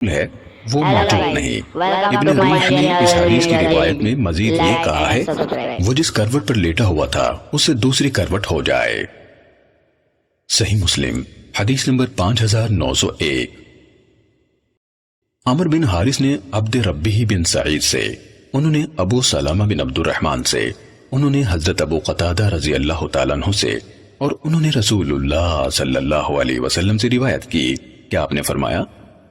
ہے وہ موجود نہیں۔ ابن ریح نے اس حدیث کی روایت میں مزید یہ کہا ہے وہ جس کروٹ پر لیٹا ہوا تھا اس سے دوسری کروٹ ہو جائے۔ صحیح مسلم حدیث نمبر 5901۔ عمر بن حارث نے عبد ربیہ بن سعید سے، انہوں نے ابو سلمہ بن عبد الرحمن سے، انہوں نے حضرت ابو قتادہ رضی اللہ تعالیٰ عنہ سے، اور انہوں نے رسول اللہ صلی اللہ علیہ وسلم سے روایت کی کہ آپ نے فرمایا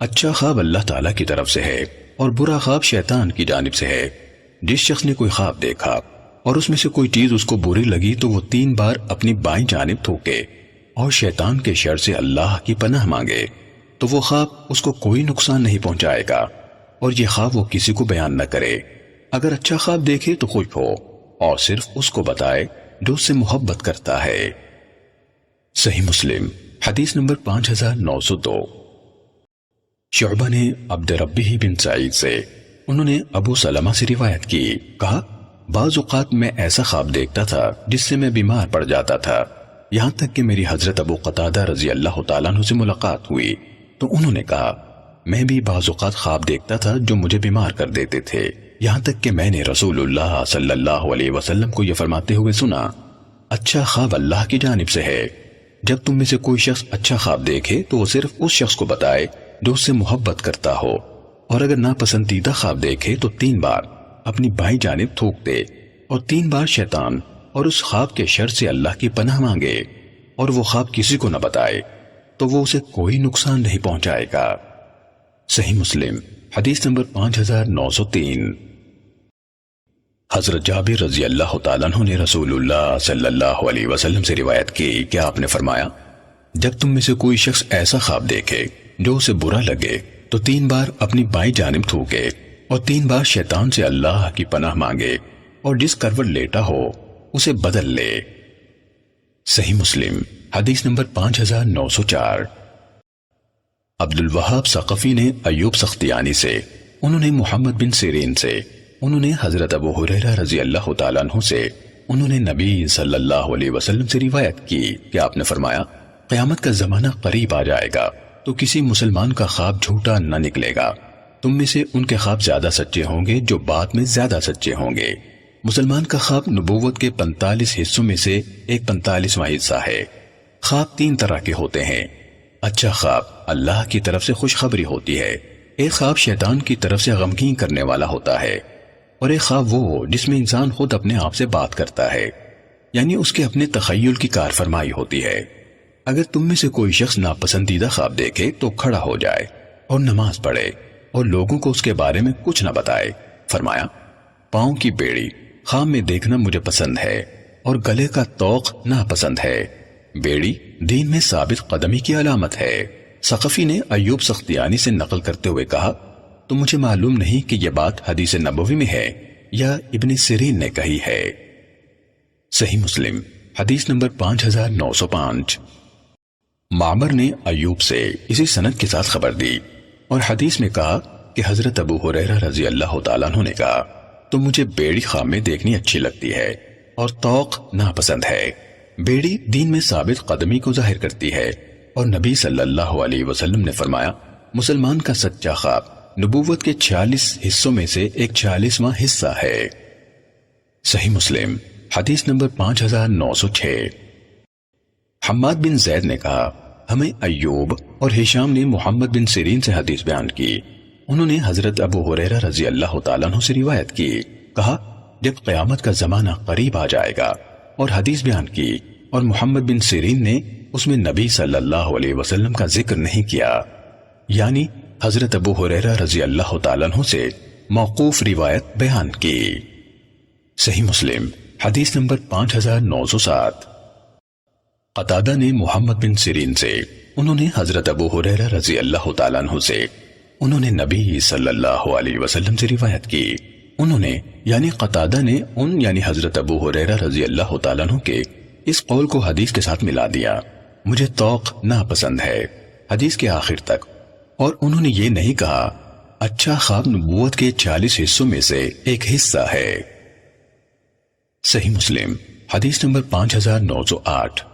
اچھا خواب اللہ تعالیٰ کی طرف سے ہے اور برا خواب شیطان کی جانب سے ہے۔ جس شخص نے کوئی خواب دیکھا اور اس میں سے کوئی چیز اس کو بری لگی تو وہ 3 بار اپنی بائیں جانب تھوکے اور شیطان کے شر سے اللہ کی پناہ مانگے تو وہ خواب اس کو کوئی نقصان نہیں پہنچائے گا، اور یہ خواب وہ کسی کو بیان نہ کرے۔ اگر اچھا خواب دیکھے تو خوش ہو اور صرف اس کو بتائے جو اس سے محبت کرتا ہے۔ صحیح مسلم حدیث نمبر 5902۔ شعبہ نے عبد ربیہ بن سعید سے، انہوں نے ابو سلمہ سے روایت کی، کہا بعض اوقات میں ایسا خواب دیکھتا تھا جس سے میں بیمار پڑ جاتا تھا، یہاں تک کہ میری حضرت ابو قتادہ رضی اللہ تعالیٰ عنہ سے ملاقات ہوئی تو انہوں نے کہا میں بھی بعض اوقات خواب دیکھتا تھا جو مجھے بیمار کر دیتے تھے، یہاں تک کہ میں نے رسول اللہ صلی اللہ علیہ وسلم کو یہ فرماتے ہوئے سنا اچھا خواب اللہ کی جانب سے ہے۔ جب تم میں سے کوئی شخص اچھا خواب دیکھے تو وہ صرف اس شخص کو بتائے جو اس سے محبت کرتا ہو، اور اگر ناپسندیدہ خواب دیکھے تو 3 بار اپنی بائیں جانب تھوک دے اور 3 بار شیطان اور اس خواب کے شر سے اللہ کی پناہ مانگے، اور وہ خواب کسی کو نہ بتائے تو وہ اسے کوئی نقصان نہیں پہنچائے گا۔ صحیح مسلم حدیث نمبر 5903۔ حضرت جابر رضی اللہ تعالیٰ عنہ نے رسول اللہ صلی اللہ علیہ وسلم سے روایت کی کہ آپ نے فرمایا جب تم میں سے کوئی شخص ایسا خواب دیکھے جو اسے برا لگے تو 3 بار اپنی بائیں جانب تھوکے اور 3 بار شیطان سے اللہ کی پناہ مانگے، اور جس کروٹ لیٹا ہو اسے بدل لے۔ صحیح مسلم حدیث نمبر 5904۔ عبد الوہاب ثقفی نے ایوب سختیانی سے، انہوں نے محمد بن سیرین سے، انہوں نے حضرت ابو ہریرہ رضی اللہ تعالیٰ عنہ سے، انہوں نے نبی صلی اللہ علیہ وسلم سے روایت کی کہ آپ نے فرمایا قیامت کا زمانہ قریب آ جائے گا تو کسی مسلمان کا خواب جھوٹا نہ نکلے گا، تم میں سے ان کے خواب زیادہ سچے ہوں گے جو بعد میں زیادہ سچے ہوں گے۔ مسلمان کا خواب نبوت کے 45 حصوں میں سے ایک 45واں حصہ ہے۔ خواب 3 طرح کے ہوتے ہیں۔ اچھا خواب اللہ کی طرف سے خوشخبری ہوتی ہے، ایک خواب شیطان کی طرف سے غمگین کرنے والا ہوتا ہے، اور ایک خواب وہ جس میں انسان خود اپنے آپ سے بات کرتا ہے، یعنی اس کے اپنے تخیل کی کار فرمائی ہوتی ہے۔ اگر تم میں سے کوئی شخص ناپسندیدہ خواب دیکھے تو کھڑا ہو جائے اور نماز پڑھے اور لوگوں کو اس کے بارے میں کچھ نہ بتائے۔ فرمایا پاؤں کی بیڑی خواب میں دیکھنا مجھے پسند ہے اور گلے کا طوق ناپسند ہے۔ بیڑی دین میں ثابت قدمی کی علامت ہے۔ ثقفی نے ایوب سختیانی سے نقل کرتے ہوئے کہا تو مجھے معلوم نہیں کہ یہ بات حدیث نبوی میں ہے یا ابن سیرین نے کہی ہے۔ صحیح مسلم حدیث نمبر 5905۔ معمر نے ایوب سے اسی سند کے ساتھ خبر دی اور حدیث میں کہا کہ حضرت ابو ہریرہ رضی اللہ تعالیٰ عنہ نے کہا تو مجھے بیڑی خواب میں دیکھنی اچھی لگتی ہے اور طوق ناپسند ہے۔ بیڑی دین میں ثابت قدمی کو ظاہر کرتی ہے، اور نبی صلی اللہ علیہ وسلم نے فرمایا مسلمان کا سچا خواب نبوت کے 46 حصوں میں سے ایک 46واں حصہ ہے۔ صحیح مسلم حدیث نمبر 5906۔ حماد بن زید نے کہا ہمیں ایوب اور ہشام نے محمد بن سیرین سے حدیث بیان کی، انہوں نے حضرت ابو ہریرہ رضی اللہ تعالیٰ عنہ سے روایت کی، کہا جب قیامت کا زمانہ قریب آ جائے گا، اور حدیث بیان کی، اور محمد بن سیرین نے اس میں نبی صلی اللہ علیہ وسلم کا ذکر نہیں کیا، یعنی حضرت ابو ہریرہ رضی اللہ تعالیٰ عنہ سے موقوف روایت بیان کی۔ صحیح مسلم حدیث نمبر 5907۔ قتادہ نے محمد بن سیرین سے، انہوں نے حضرت ابو ہریرہ رضی اللہ تعالیٰ عنہ سے، انہوں نے نبی صلی اللہ علیہ وسلم سے روایت کی، انہوں نے یعنی قتادہ نے ان یعنی حضرت ابو ہریرہ رضی اللہ تعالیٰ عنہ کے اس قول کو حدیث کے ساتھ ملا دیا، مجھے طوق ناپسند ہے، حدیث کے آخر تک، اور انہوں نے یہ نہیں کہا اچھا خواب نبوت کے 40 حصوں میں سے ایک حصہ ہے۔ صحیح مسلم حدیث نمبر 5908۔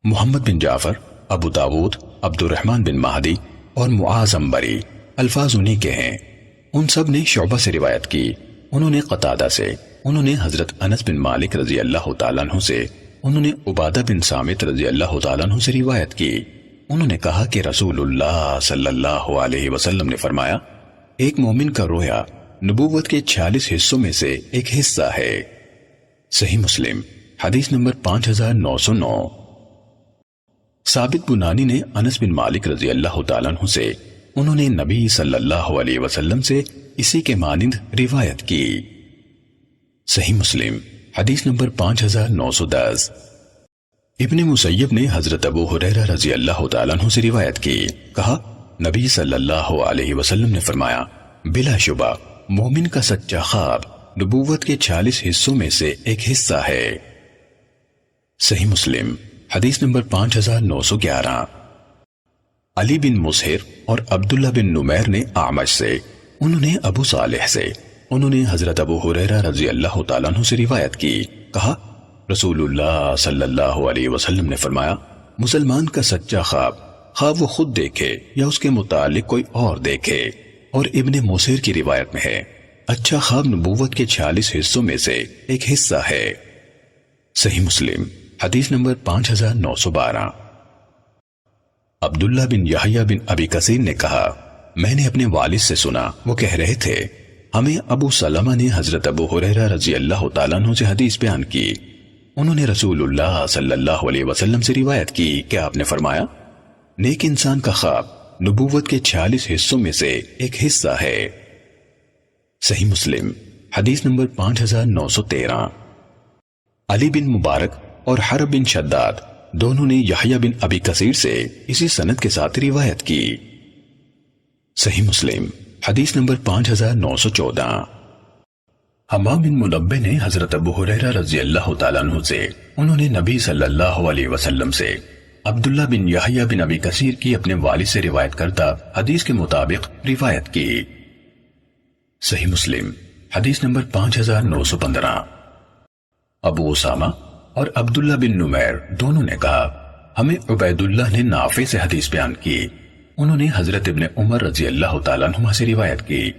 محمد بن جعفر، ابو داود، عبد الرحمن بن مہدی، اور معاذ عنبری الفاظ انہی کے ہیں۔ ان سب نے شعبہ سے روایت کی، انہوں نے قتادہ سے، انہوں نے حضرت انس بن مالک رضی اللہ تعالیٰ عنہ سے، انہوں نے عبادہ بن صامت رضی اللہ تعالیٰ عنہ سے روایت کی۔ انہوں نے کہا کہ رسول اللہ صلی اللہ علیہ وسلم نے فرمایا، ایک مومن کا رویا نبوت کے 46 حصوں میں سے ایک حصہ ہے۔ صحیح مسلم حدیث نمبر 5909۔ ثابت بنانی نے انس بن مالک رضی اللہ تعالیٰ عنہ سے، انہوں نے نبی صلی اللہ علیہ وسلم سے اسی کے مانند روایت کی۔ صحیح مسلم حدیث نمبر 5910۔ ابن مسیب نے حضرت ابو ہریرہ رضی اللہ تعالیٰ عنہ سے روایت کی، کہا نبی صلی اللہ علیہ وسلم نے فرمایا، بلا شبہ مومن کا سچا خواب نبوت کے 46 حصوں میں سے ایک حصہ ہے۔ صحیح مسلم حدیث نمبر 5911۔ علی بن مسہر اور عبداللہ بن نمیر نے اعمش سے، انہوں نے ابو صالح سے، انہوں نے حضرت ابو ہریرہ رضی اللہ تعالیٰ عنہ سے روایت کی، کہا رسول اللہ صلی اللہ علیہ وسلم نے فرمایا، مسلمان کا سچا خواب خواہ وہ خود دیکھے یا اس کے متعلق کوئی اور دیکھے۔ اور ابن مسہر کی روایت میں ہے، اچھا خواب نبوت کے 46 حصوں میں سے ایک حصہ ہے۔ صحیح مسلم حدیث نمبر 5912۔ عبداللہ بن یحییٰ بن ابی کثیر نے کہا، میں نے اپنے والد سے سنا، وہ کہہ رہے تھے، ہمیں ابو سلمہ نے حضرت ابو ہریرہ رضی اللہ تعالیٰ عنہ سے حدیث بیان کی۔ انہوں نے رسول اللہ صلی اللہ علیہ وسلم سے روایت کی کہ آپ نے فرمایا، نیک انسان کا خواب نبوت کے 46 حصوں میں سے ایک حصہ ہے۔ صحیح مسلم حدیث نمبر 5913۔ علی بن مبارک اور حرب بن شداد دونوں نے یحییٰ بن ابی کثیر سے اسی سند کے ساتھ روایت کی۔ صحیح مسلم حدیث نمبر 5914۔ حمام بن منبہ نے حضرت ابو ہریرہ رضی اللہ تعالیٰ عنہ سے، انہوں نے نبی صلی اللہ علیہ وسلم سے عبداللہ بن یحییٰ بن ابی کثیر کی اپنے والد سے روایت کردہ حدیث کے مطابق روایت کی۔ صحیح مسلم حدیث نمبر 5915۔ ابو اسامہ اور عبداللہ بن نمیر دونوں نے کہا، ہمیں عبید اللہ نے نافع سے حدیث بیان کی، انہوں نے حضرت ابن عمر رضی اللہ تعالیٰ عنہ سے روایت کی،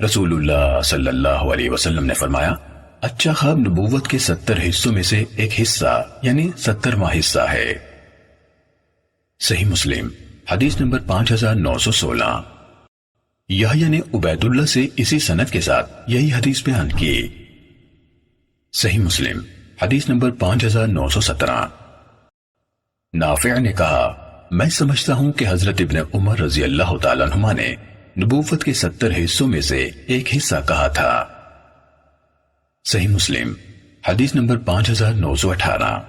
رسول اللہ صلی اللہ علیہ وسلم نے فرمایا، اچھا خواب نبوت کے 70 حصوں میں سے ایک حصہ یعنی 70واں حصہ ہے۔ صحیح مسلم حدیث نمبر 5916۔ یحییٰ نے عبید اللہ سے اسی سند کے ساتھ یہی حدیث بیان کی۔ صحیح مسلم حدیث نمبر 5917۔ نافع نے کہا، میں سمجھتا ہوں کہ حضرت ابن عمر رضی اللہ تعالیٰ عنہما نے نبوت کے 70 حصوں میں سے ایک حصہ کہا تھا۔ صحیح مسلم حدیث نمبر 5918۔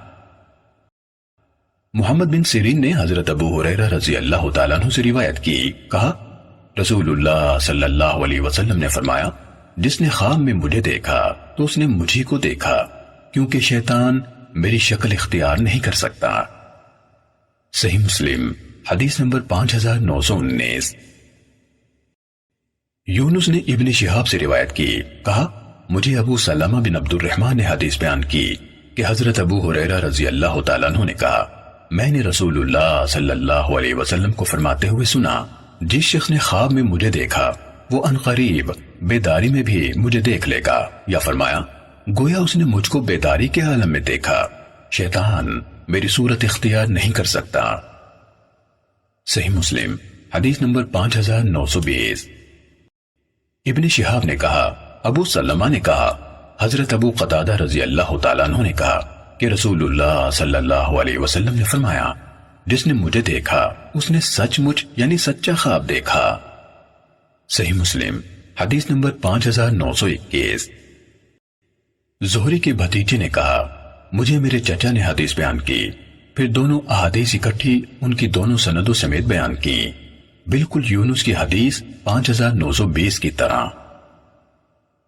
محمد بن سیرین نے حضرت ابو ہریرہ رضی اللہ تعالیٰ عنہ سے روایت کی، کہا رسول اللہ صلی اللہ علیہ وسلم نے فرمایا، جس نے خواب میں مجھے دیکھا تو اس نے مجھے کو دیکھا، کیونکہ شیطان میری شکل اختیار نہیں کر سکتا۔ صحیح مسلم حدیث نمبر 5919۔ یونس نے ابن شہاب سے روایت کی، کہا مجھے ابو سلمہ بن عبد الرحمن نے حدیث بیان کی کہ حضرت ابو ہریرہ رضی اللہ تعالیٰ عنہ نے کہا، میں نے رسول اللہ صلی اللہ علیہ وسلم کو فرماتے ہوئے سنا، جس شخص نے خواب میں مجھے دیکھا وہ عنقریب بیداری میں بھی مجھے دیکھ لے گا، یا فرمایا گویا اس نے مجھ کو بیداری کے عالم میں دیکھا، شیطان میری صورت اختیار نہیں کر سکتا۔ صحیح مسلم حدیث نمبر 5920۔ ابن شہاب نے کہا، ابو سلمہ نے کہا، حضرت ابو قتادہ رضی اللہ تعالیٰ عنہ نے کہا کہ رسول اللہ صلی اللہ علیہ وسلم نے فرمایا، جس نے مجھے دیکھا اس نے سچ مچ یعنی سچا خواب دیکھا۔ صحیح مسلم حدیث نمبر 5921۔ زہری کے بھتیجے نے کہا، مجھے میرے چچا نے حدیث بیان کی، پھر دونوں احادیث اکٹھی ان کی دونوں سندوں سمیت بیان کی، بالکل یونس کی حدیث 5920 کی طرح۔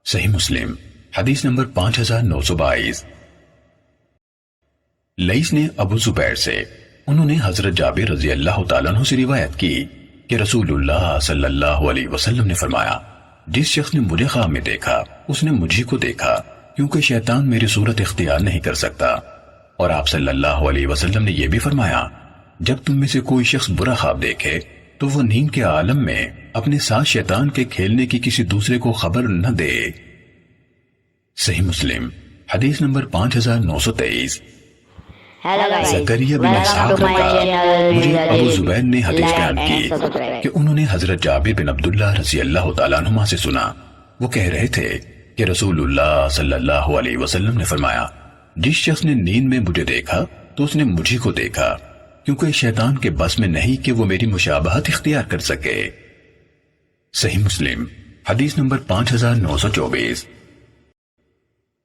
صحیح مسلم حدیث نمبر 5922۔ لیث نے ابو زبیر سے، انہوں نے حضرت جابر رضی اللہ تعالیٰ عنہ سے روایت کی کہ رسول اللہ صلی اللہ علیہ وسلم نے فرمایا، جس شخص نے مجھے خواب میں دیکھا اس نے مجھے کو دیکھا، کیونکہ شیطان میری صورت اختیار نہیں کر سکتا۔ اور آپ صلی اللہ علیہ وسلم نے یہ بھی فرمایا، جب تم میں سے کوئی شخص برا خواب دیکھے تو وہ نیند کے عالم میں اپنے ساتھ شیطان کے کھیلنے کی کسی دوسرے کو خبر نہ دے۔ صحیح مسلم حدیث نمبر 5923۔ زکریا بن اسحاق نے کہا مجھے ابو زبیر نے حدیث بیان کی کہ انہوں نے حضرت جابر بن عبداللہ رضی اللہ تعالیٰ عنہما سے سنا، وہ کہہ رہے تھے کہ رسول اللہ صلی اللہ علیہ وسلم نے فرمایا، جس شخص نے نیند میں مجھے دیکھا تو اس نے مجھے کو دیکھا، کیونکہ شیطان کے بس میں نہیں کہ وہ میری مشابہت اختیار کر سکے۔ صحیح مسلم حدیث نمبر 5924۔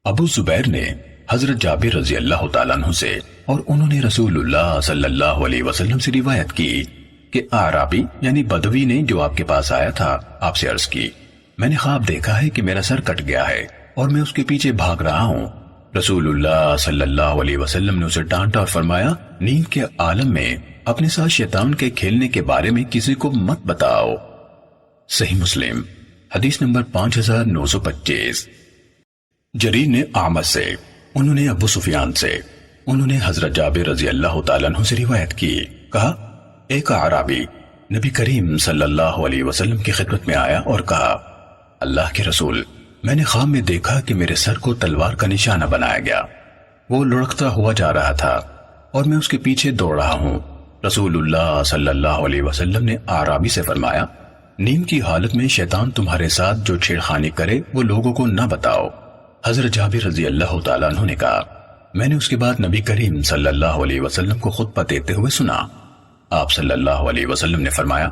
ابو زبیر نے حضرت جابر رضی اللہ تعالیٰ عنہ سے اور انہوں نے رسول اللہ صلی اللہ علیہ وسلم سے روایت کی کہ اعرابی یعنی بدوی نے جو آپ کے پاس آیا تھا آپ سے عرض کی، میں نے خواب دیکھا ہے کہ میرا سر کٹ گیا ہے اور میں اس کے پیچھے بھاگ رہا ہوں۔ رسول اللہ صلی اللہ علیہ وسلم نے اسے ڈانٹا اور فرمایا، نیند کے عالم میں اپنے ساتھ شیطان کے کھیلنے کے بارے میں کسی کو مت بتاؤ۔ صحیح مسلم حدیث نمبر 5925۔ جریر نے اعمش سے، انہوں نے ابو سفیان سے، انہوں نے حضرت جابر رضی اللہ تعالیٰ عنہ سے روایت کی، کہا ایک اعرابی نبی کریم صلی اللہ علیہ وسلم کی خدمت میں آیا اور کہا، اللہ کے رسول، میں نے خواب میں دیکھا کہ میرے سر کو تلوار کا نشانہ بنایا گیا، وہ لڑکتا ہوا جا رہا تھا اور میں اس کے پیچھے دوڑ رہا ہوں۔ رسول اللہ صلی اللہ علیہ وسلم نے اعرابی سے فرمایا، نیند کی حالت میں شیطان تمہارے ساتھ جو چھیڑخانی کرے وہ لوگوں کو نہ بتاؤ۔ حضرت جابر رضی اللہ تعالیٰ عنہ نے کہا، میں نے اس کے بعد نبی کریم صلی اللہ علیہ وسلم کو خطبہ دیتے ہوئے سنا۔ آپ صلی اللہ علیہ وسلم نے فرمایا،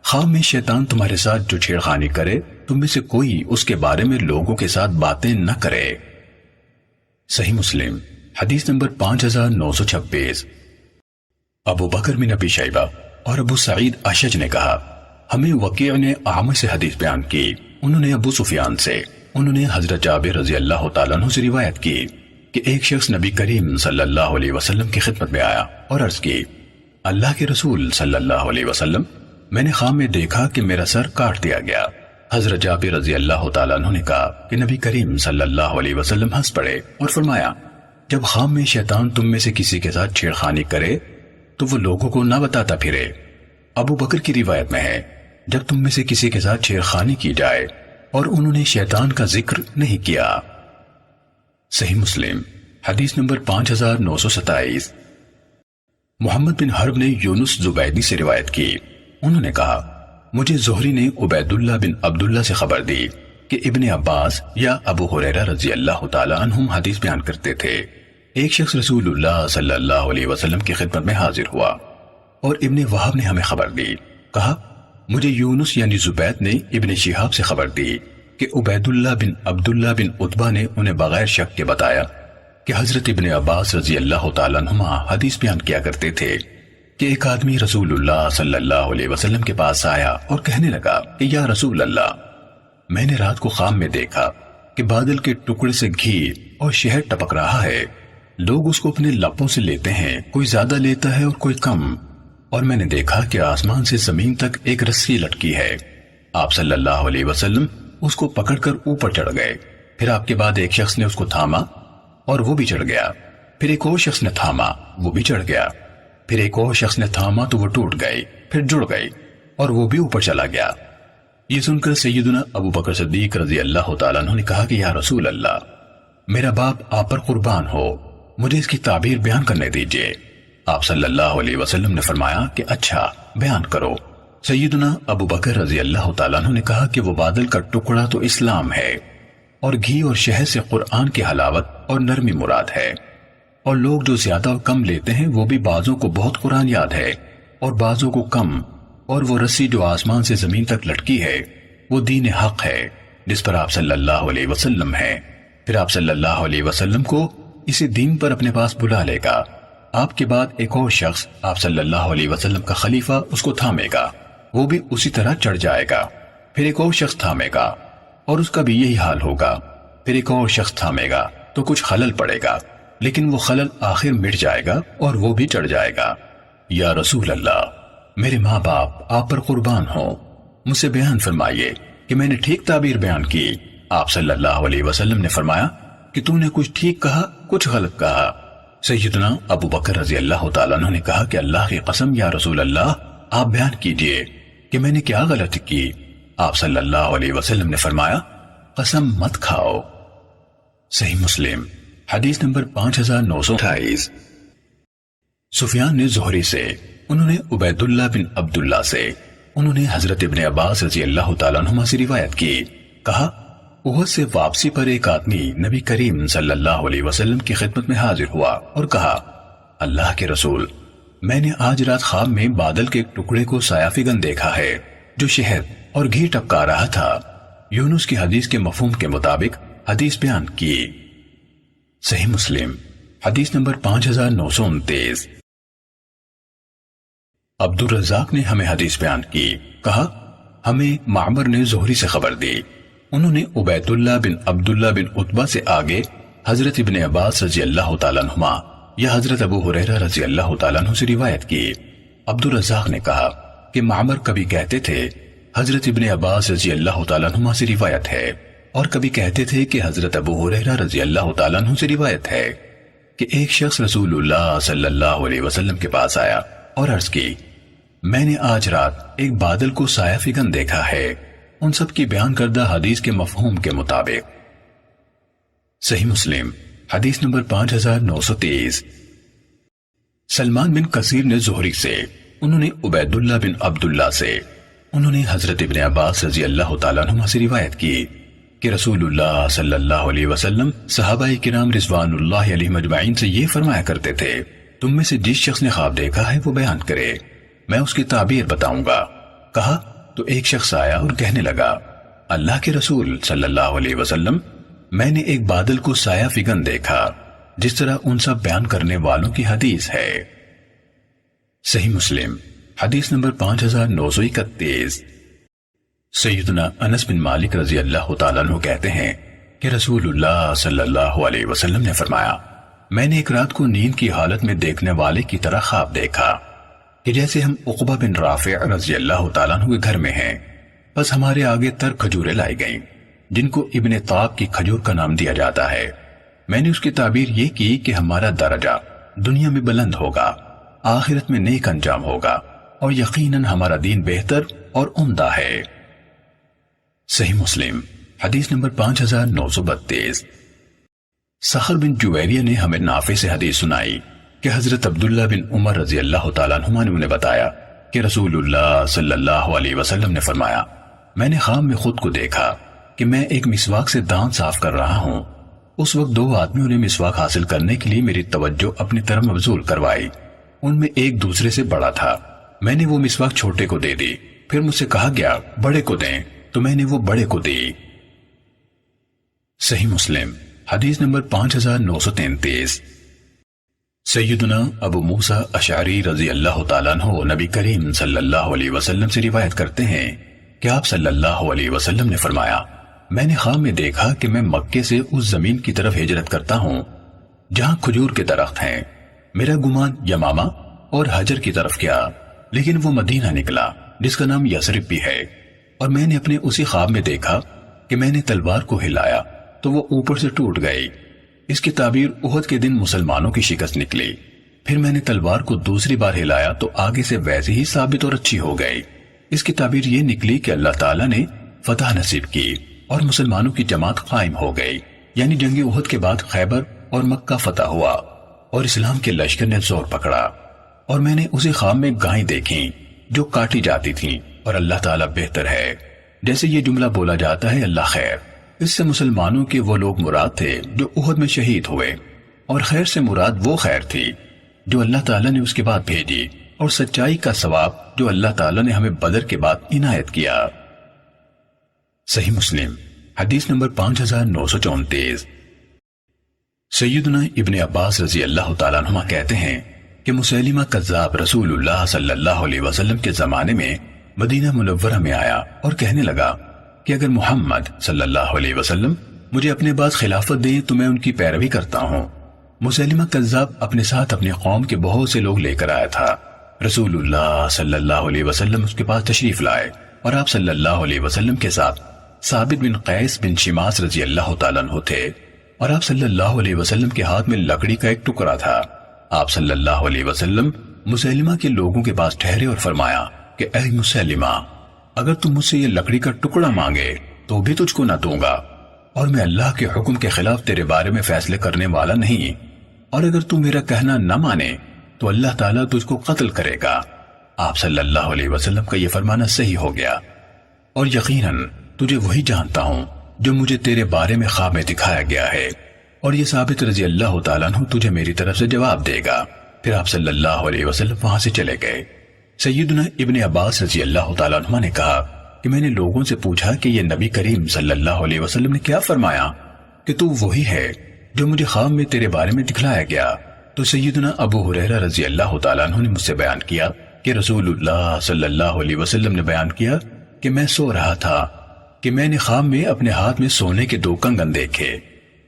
خواب میں شیطان تمہارے ساتھ جو چھیڑخانی کرے تم میں سے کوئی اس کے بارے میں لوگوں کے ساتھ باتیں نہ کرے۔ صحیح مسلم حدیث نمبر 5926۔ ابو بکر بن ابی شیبہ اور ابو سعید اشج نے کہا، ہمیں وکیع نے اعمش سے حدیث بیان کی، انہوں نے ابو سفیان سے، انہوں نے حضرت جابر رضی اللہ تعالیٰ عنہ سے روایت کی کہ ایک شخص نبی کریم صلی اللہ علیہ وسلم کی خدمت میں آیا اور عرض کی، اللہ کے رسول صلی اللہ علیہ وسلم، میں نے خواب میں دیکھا کہ میرا سر کاٹ دیا گیا۔ حضرت جابر رضی اللہ تعالیٰ عنہ نے کہا کہ نبی کریم صلی اللہ علیہ وسلم ہنس پڑے اور فرمایا، جب خواب میں شیطان تم میں سے کسی کے ساتھ چھیڑخانی کرے تو وہ لوگوں کو نہ بتاتا پھرے۔ ابو بکر کی روایت میں ہے، جب تم میں سے کسی کے ساتھ چھیڑخانی کی جائے اور انہوں نے شیطان کا ذکر نہیں کیا۔ صحیح مسلم حدیث نمبر 5927۔ محمد بن حرب نے یونس زبیدی سے روایت کی، انہوں نے کہا، مجھے زہری نے عبید اللہ بن عبداللہ سے خبر دی کہ ابن عباس یا ابو ہریرہ رضی اللہ تعالی عنہم حدیث بیان کرتے تھے، ایک شخص رسول اللہ صلی اللہ علیہ وسلم کی خدمت میں حاضر ہوا اور ابن وہب نے ہمیں خبر دی، کہا مجھے یونس یعنی زبید نے ابن شہاب سے خبر دی کہ عبید اللہ بن عبداللہ بن عتبہ نے انہیں بغیر شک کے بتایا کہ حضرت ابن عباس رضی اللہ تعالیٰ عنہما حدیث بیان کیا کرتے تھے کہ ایک آدمی رسول اللہ صلی اللہ علیہ وسلم کے پاس آیا اور کہنے لگا کہ یا رسول اللہ، میں نے رات کو خواب میں دیکھا کہ بادل کے ٹکڑے سے گھی اور شہد ٹپک رہا ہے، لوگ اس کو اپنے لبوں سے لیتے ہیں، کوئی زیادہ لیتا ہے اور کوئی کم، اور میں نے دیکھا کہ آسمان سے زمین تک ایک رسی لٹکی ہے۔ آپ صلی اللہ علیہ وسلم اس کو پکڑ کر اوپر چڑھ گئے، پھر آپ کے بعد ایک شخص نے اس کو تھاما اور وہ بھی چڑھ گیا، پھر ایک اور شخص نے تھاما، وہ بھی چڑھ گیا، پھر ایک اور شخص نے تھاما تو وہ ٹوٹ گئی، پھر جڑ گئی اور وہ بھی اوپر چلا گیا۔ یہ سن کر سیدنا ابو بکر صدیق رضی اللہ تعالیٰ عنہ نے کہا کہ یا رسول اللہ، میرا باپ آپ پر قربان ہو، مجھے اس کی تعبیر بیان کرنے دیجئے۔ آپ صلی اللہ علیہ وسلم نے فرمایا کہ اچھا بیان کرو۔ سیدنا ابو بکر رضی اللہ تعالیٰ عنہ نے کہا کہ وہ بادل کا ٹکڑا تو اسلام ہے، اور گھی اور شہد سے قرآن کی حلاوت اور نرمی مراد ہے، اور لوگ جو زیادہ اور کم لیتے ہیں وہ بھی بعضوں کو بہت قرآن یاد ہے اور بعضوں کو کم، اور وہ رسی جو آسمان سے زمین تک لٹکی ہے وہ دین حق ہے جس پر آپ صلی اللہ علیہ وسلم ہے، پھر آپ صلی اللہ علیہ وسلم کو اسی دین پر اپنے پاس بلا لے گا۔ آپ کے بعد ایک اور شخص آپ صلی اللہ علیہ وسلم کا خلیفہ اس کو تھامے گا، وہ بھی اسی طرح چڑھ جائے گا، پھر ایک اور شخص تھامے گا اور اس کا بھی یہی حال ہوگا، پھر ایک اور شخص تھامے گا تو کچھ خلل پڑے گا، لیکن وہ خلل آخر مٹ جائے گا اور وہ بھی چڑھ جائے گا۔ یا رسول اللہ، میرے ماں باپ آپ پر قربان ہوں، مجھ سے بیان فرمائیے کہ میں نے ٹھیک تعبیر بیان کی۔ آپ صلی اللہ علیہ وسلم نے فرمایا کہ تو نے کچھ ٹھیک کہا، کچھ غلط کہا۔ سیدنا ابو بکر رضی اللہ تعالیٰ عنہ نے کہا کہ اللہ کی قسم یا رسول اللہ، آپ بیان کیجئے کہ میں نے کیا غلطی کی؟ آپ صلی اللہ علیہ وسلم نے فرمایا قسم مت کھاؤ۔ صحیح مسلم حدیث نمبر 5928۔ سفیان نے زہری سے، انہوں نے عبید اللہ بن عبداللہ سے، انہوں نے حضرت ابن عباس رضی اللہ تعالیٰ عنہما سے روایت کی، کہا احد سے واپسی پر ایک آدمی نبی کریم صلی اللہ علیہ وسلم کی خدمت میں حاضر ہوا اور کہا اللہ کے رسول، میں نے آج رات خواب میں بادل کے ایک ٹکڑے کو سایہ فگن دیکھا ہے جو شہد اور گھی ٹپکا رہا تھا۔ یونس کی حدیث کے مفہوم کے مطابق حدیث بیان کی۔ صحیح مسلم حدیث نمبر 5929۔ عبد الرزاق نے ہمیں حدیث بیان کی، کہا ہمیں معمر نے زہری سے خبر دی، انہوں نے عبید اللہ بن عبداللہ بن عتبہ سے آگے حضرت ابن عباس رضی اللہ تعالیٰ عنہما یا حضرت ابو ہریرہ رضی اللہ تعالیٰ عنہ سے روایت کی۔ عبد الرزاق نے کہا کہ معمر کبھی کہتے تھے حضرت ابن عباس رضی اللہ تعالیٰ عنہما سے روایت ہے، اور کبھی کہتے تھے کہ حضرت ابو ہریرہ رضی اللہ تعالیٰ عنہ سے روایت ہے کہ ایک شخص رسول اللہ صلی اللہ علیہ وسلم کے پاس آیا اور عرض کی میں نے آج رات ایک بادل کو سایہ فگن دیکھا ہے، ان سب کی بیان کردہ حدیث کے مفہوم کے مطابق۔ صحیح مسلم حدیث نمبر 5930۔ سلمان بن کثیر نے زہری سے، انہوں نے عبید اللہ بن عبداللہ سے، انہوں نے حضرت ابن عباس رضی اللہ تعالیٰ عنہ سے روایت کی کہ رسول اللہ صلی اللہ علیہ وسلم صحابہ کرام رضوان اللہ علیہ مجمعین سے یہ فرمایا کرتے تھے تم میں سے جس شخص نے خواب دیکھا ہے وہ بیان کرے، میں اس کی تعبیر بتاؤں گا۔ کہا تو ایک شخص آیا اور کہنے لگا اللہ کے رسول صلی اللہ علیہ وسلم، میں نے ایک بادل کو سایہ فگن دیکھا جس طرح ان سب بیان کرنے والوں کی حدیث ہے۔ صحیح مسلم حدیث نمبر 5931۔ سیدنا انس بن مالک رضی اللہ تعالیٰ عنہ کہتے ہیں کہ رسول اللہ صلی اللہ علیہ وسلم نے فرمایا میں نے ایک رات کو نیند کی حالت میں دیکھنے والے کی طرح خواب دیکھا کہ جیسے ہم عقبہ بن رافع رضی اللہ تعالیٰ عنہ کے گھر میں ہیں، بس ہمارے آگے تر کھجوریں لائی گئیں جن کو ابن طاب کی کھجور کا نام دیا جاتا ہے۔ میں نے اس کی تعبیر یہ کی کہ ہمارا درجہ دنیا میں بلند ہوگا، آخرت میں نیک انجام ہوگا، اور یقیناً ہمارا دین بہتر اور عمدہ ہے۔ صحیح مسلم حدیث نمبر 5932۔ سخر بن جویریہ نے ہمیں نافع سے حدیث سنائی کہ حضرت عبداللہ بن عمر رضی اللہ تعالیٰ عنہما نے انہیں بتایا کہ رسول اللہ صلی اللہ علیہ وسلم نے فرمایا میں نے خواب میں خود کو دیکھا کہ میں ایک مسواک سے دانت صاف کر رہا ہوں۔ اس وقت دو آدمیوں نے مسواک حاصل کرنے کے لیے میری توجہ اپنی طرف مبذول کروائی، ان میں ایک دوسرے سے بڑا تھا، میں نے وہ مسواک چھوٹے کو دے دی، پھر مجھ سے کہا گیا بڑے کو دیں تو میں نے وہ بڑے کو دی۔ صحیح مسلم حدیث نمبر 5933۔ سیدنا ابو موسیٰ اشعری رضی اللہ تعالیٰ عنہ نبی کریم صلی اللہ علیہ وسلم سے روایت کرتے ہیں کہ آپ صلی اللہ علیہ وسلم نے فرمایا میں نے خواب میں دیکھا کہ میں مکے سے اس زمین کی طرف ہجرت کرتا ہوں جہاں کھجور کے درخت ہیں، میرا گمان یمامہ اور حجر کی طرف کیا، لیکن وہ مدینہ نکلا جس کا نام یثرب بھی ہے، اور میں نے اپنے اسی خواب میں دیکھا کہ میں نے تلوار کو ہلایا تو وہ اوپر سے ٹوٹ گئی۔ اس کی تعبیر احد کے دن مسلمانوں کی شکست نکلی، پھر میں نے تلوار کو دوسری بار ہلایا تو آگے سے ویسے ہی ثابت اور اچھی ہو گئی۔ اس کی تعبیر یہ نکلی کہ اللہ تعالیٰ نے فتح نصیب کی اور مسلمانوں کی جماعت قائم ہو گئی، یعنی جنگ احد کے بعد خیبر اور مکہ فتح ہوا اور اسلام کے لشکر نے زور پکڑا۔ اور میں نے اسی خواب میں گائیں دیکھیں جو کاٹی جاتی تھیں، اور اللہ تعالیٰ بہتر ہے، جیسے یہ جملہ بولا جاتا ہے اللہ خیر۔ اس سے مسلمانوں کے وہ لوگ مراد تھے جو احد میں شہید ہوئے، اور خیر سے مراد وہ خیر تھی جو اللہ تعالیٰ نے اس کے بعد بھیجی، اور سچائی کا ثواب جو اللہ تعالیٰ نے ہمیں بدر کے بعد عنایت کیا۔ صحیح مسلم حدیث نمبر 5934۔ سیدنا ابن عباس رضی اللہ تعالیٰ عنہما کہتے ہیں کہ مسیلمہ کذاب رسول اللہ صلی اللہ علیہ وسلم کے زمانے میں مدینہ منورہ میں آیا اور کہنے لگا کہ اگر محمد صلی اللہ علیہ وسلم مجھے اپنے بعد خلافت دیں تو میں ان کی پیروی کرتا ہوں۔ مسیلمہ کذاب اپنے ساتھ اپنی قوم کے بہت سے لوگ لے کر آیا تھا۔ رسول اللہ صلی اللہ علیہ وسلم اس کے پاس تشریف لائے، اور آپ صلی اللہ علیہ وسلم کے ساتھ ثابت بن قیس بن شماس رضی اللہ تعالیٰ عنہ تھے، اور آپ صلی اللہ علیہ وسلم کے ہاتھ میں لکڑی کا ایک ٹکڑا تھا۔ آپ صلی اللہ علیہ وسلم مسیلمہ کے لوگوں کے پاس ٹھہرے اور فرمایا کہ اے مسلمہ، اگر تم مجھ سے یہ لکڑی کا ٹکڑا مانگے تو بھی تجھ کو نہ دوں گا، اور میں اللہ کے حکم کے خلاف تیرے بارے میں فیصلے کرنے والا نہیں، اور اگر تم میرا کہنا نہ مانے تو اللہ تعالیٰ تجھ کو قتل کرے گا۔ آپ صلی اللہ علیہ وسلم کا یہ فرمانا صحیح ہو گیا، اور یقیناً تجھے وہی جانتا ہوں جو مجھے تیرے بارے میں خواب میں دکھایا گیا ہے، اور یہ ثابت رضی اللہ تعالیٰ عنہ تجھے میری طرف سے جواب دے گا۔ پھر آپ صلی اللہ علیہ وسلم وہاں سے چلے گئے۔ سیدنا ابن عباس رضی اللہ تعالیٰ عنہ نے کہا کہ میں نے لوگوں سے پوچھا کہ یہ نبی کریم صلی اللہ علیہ وسلم نے کیا فرمایا کہ تو وہی ہے جو مجھے خواب میں تیرے بارے میں دکھلایا گیا؟ تو سیدنا ابو ہریرہ رضی اللہ تعالیٰ عنہ نے مجھ سے بیان کیا کہ رسول اللہ صلی اللہ علیہ وسلم نے بیان کیا کہ میں سو رہا تھا کہ میں نے خواب میں اپنے ہاتھ میں سونے کے 2 کنگن دیکھے،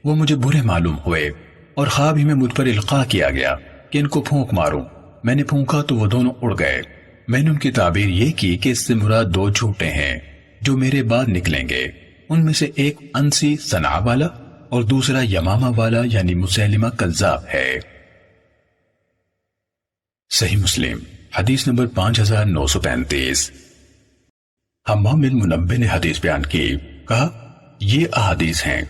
وہ مجھے برے معلوم ہوئے، اور خواب ہی میں مجھ پر القاء کیا گیا کہ ان کو پھونک ماروں۔ میں نے پھونکا تو وہ دونوں اڑ گئے۔ میں نے ان کی تعبیر یہ کی کہ اس سے مراد 2 جھوٹے ہیں جو میرے بعد نکلیں گے، ان میں سے ایک انسی صنعاء والا اور دوسرا یمامہ والا یعنی مسیلمہ کذاب ہے۔ صحیح مسلم حدیث نمبر 5935۔ حمام بن منبہ نے حدیث بیان کی، کہا یہ احادیث ہیں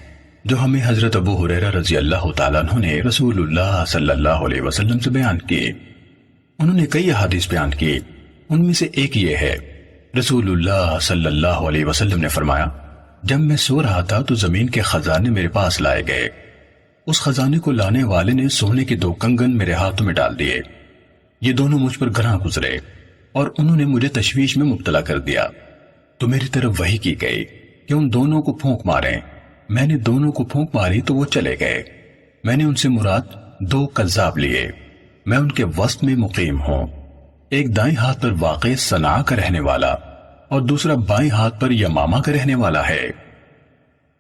جو ہمیں حضرت ابو ہریرہ رضی اللہ تعالیٰ عنہ نے رسول اللہ صلی اللہ علیہ وسلم سے بیان کی۔ انہوں نے کئی احادیث بیان کی، ان میں سے ایک یہ ہے، رسول اللہ صلی اللہ علیہ وسلم نے فرمایا، جب میں سو رہا تھا تو زمین کے خزانے میرے پاس لائے گئے، اس خزانے کو لانے والے نے سونے کے 2 کنگن میرے ہاتھوں میں ڈال دیے، یہ دونوں مجھ پر گراں گزرے اور انہوں نے مجھے تشویش میں مبتلا کر دیا، تو میری طرف وحی کی گئی کہ ان دونوں کو پھونک ماریں۔ میں نے دونوں کو پھونک ماری تو وہ چلے گئے۔ میں نے ان سے مراد 2 کذاب لیے، میں ان کے وسط میں مقیم ہوں، ایک دائیں ہاتھ پر واقع صنعاء کا رہنے والا اور دوسرا بائیں ہاتھ پر یمامہ کا رہنے والا ہے۔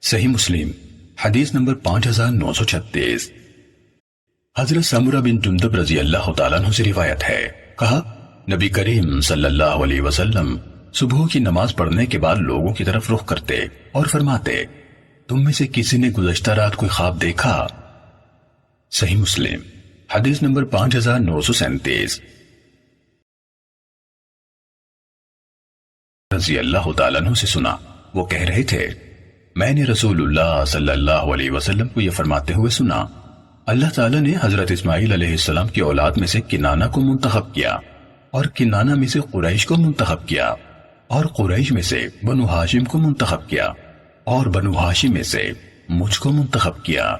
صحیح مسلم حدیث نمبر 5936۔ حضرت سمرہ بن جندب رضی اللہ تعالیٰ عنہ سے روایت ہے، کہا نبی کریم صلی اللہ علیہ وسلم صبح کی نماز پڑھنے کے بعد لوگوں کی طرف رخ کرتے اور فرماتے، تم میں سے کسی نے گزشتہ رات کوئی خواب دیکھا؟ صحیح مسلم حدیث نمبر 5937۔ رضی اللہ تعالیٰ عنہ سے سنا، وہ کہہ رہے تھے، میں نے رسول اللہ صلی اللہ علیہ وسلم کو یہ فرماتے ہوئے سنا، اللہ تعالیٰ نے حضرت اسماعیل علیہ السلام کی اولاد میں سے کنانہ کو منتخب کیا، اور کنانہ میں سے قریش کو منتخب کیا، اور قریش میں سے بنو ہاشم کو منتخب کیا، اور بنو ہاشم میں سے مجھ کو منتخب کیا۔